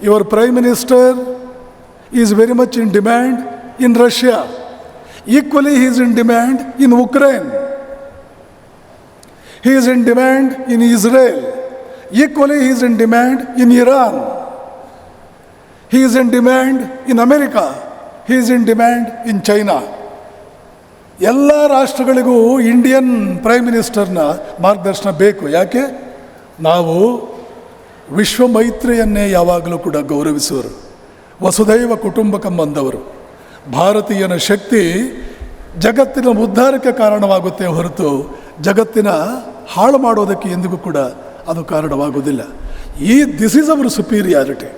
your prime minister is very much in demand in Russia. Equally he is in demand in Ukraine. He is in demand in Israel. Equally he is in demand in Iran. He is in demand in America. He is in demand in China. ಎಲ್ಲ ರಾಷ್ಟ್ರಗಳಿಗೂ Indian prime ಮಿನಿಸ್ಟರ್ನ ಮಾರ್ಗದರ್ಶನ ಬೇಕು. ಯಾಕೆ? ನಾವು ವಿಶ್ವ ಮೈತ್ರಿಯನ್ನೇ ಯಾವಾಗಲೂ ಕೂಡ ಗೌರವಿಸುವರು, ವಸುದೈವ ಕುಟುಂಬಕಂ ಬಂದವರು. ಭಾರತೀಯನ ಶಕ್ತಿ ಜಗತ್ತಿನ ಉದ್ಧಾರಕ್ಕೆ ಕಾರಣವಾಗುತ್ತೆ ಹೊರತು ಜಗತ್ತಿನ ಹಾಳು ಮಾಡೋದಕ್ಕೆ ಎಂದಿಗೂ ಕೂಡ ಅದು ಕಾರಣವಾಗುವುದಿಲ್ಲ. This is our superiority.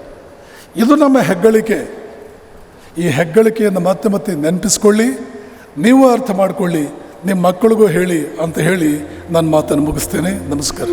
ಇದು ನಮ್ಮ ಹೆಗ್ಗಳಿಕೆ. ಈ ಹೆಗ್ಗಳಿಕೆಯನ್ನು ಮತ್ತೆ ಮತ್ತೆ ನೆನಪಿಸ್ಕೊಳ್ಳಿ, ನೀವು ಅರ್ಥ ಮಾಡಿಕೊಳ್ಳಿ, ನಿಮ್ಮ ಮಕ್ಕಳಿಗೂ ಹೇಳಿ ಅಂತ ಹೇಳಿ ನನ್ನ ಮಾತನ್ನು ಮುಗಿಸ್ತೇನೆ. ನಮಸ್ಕಾರ.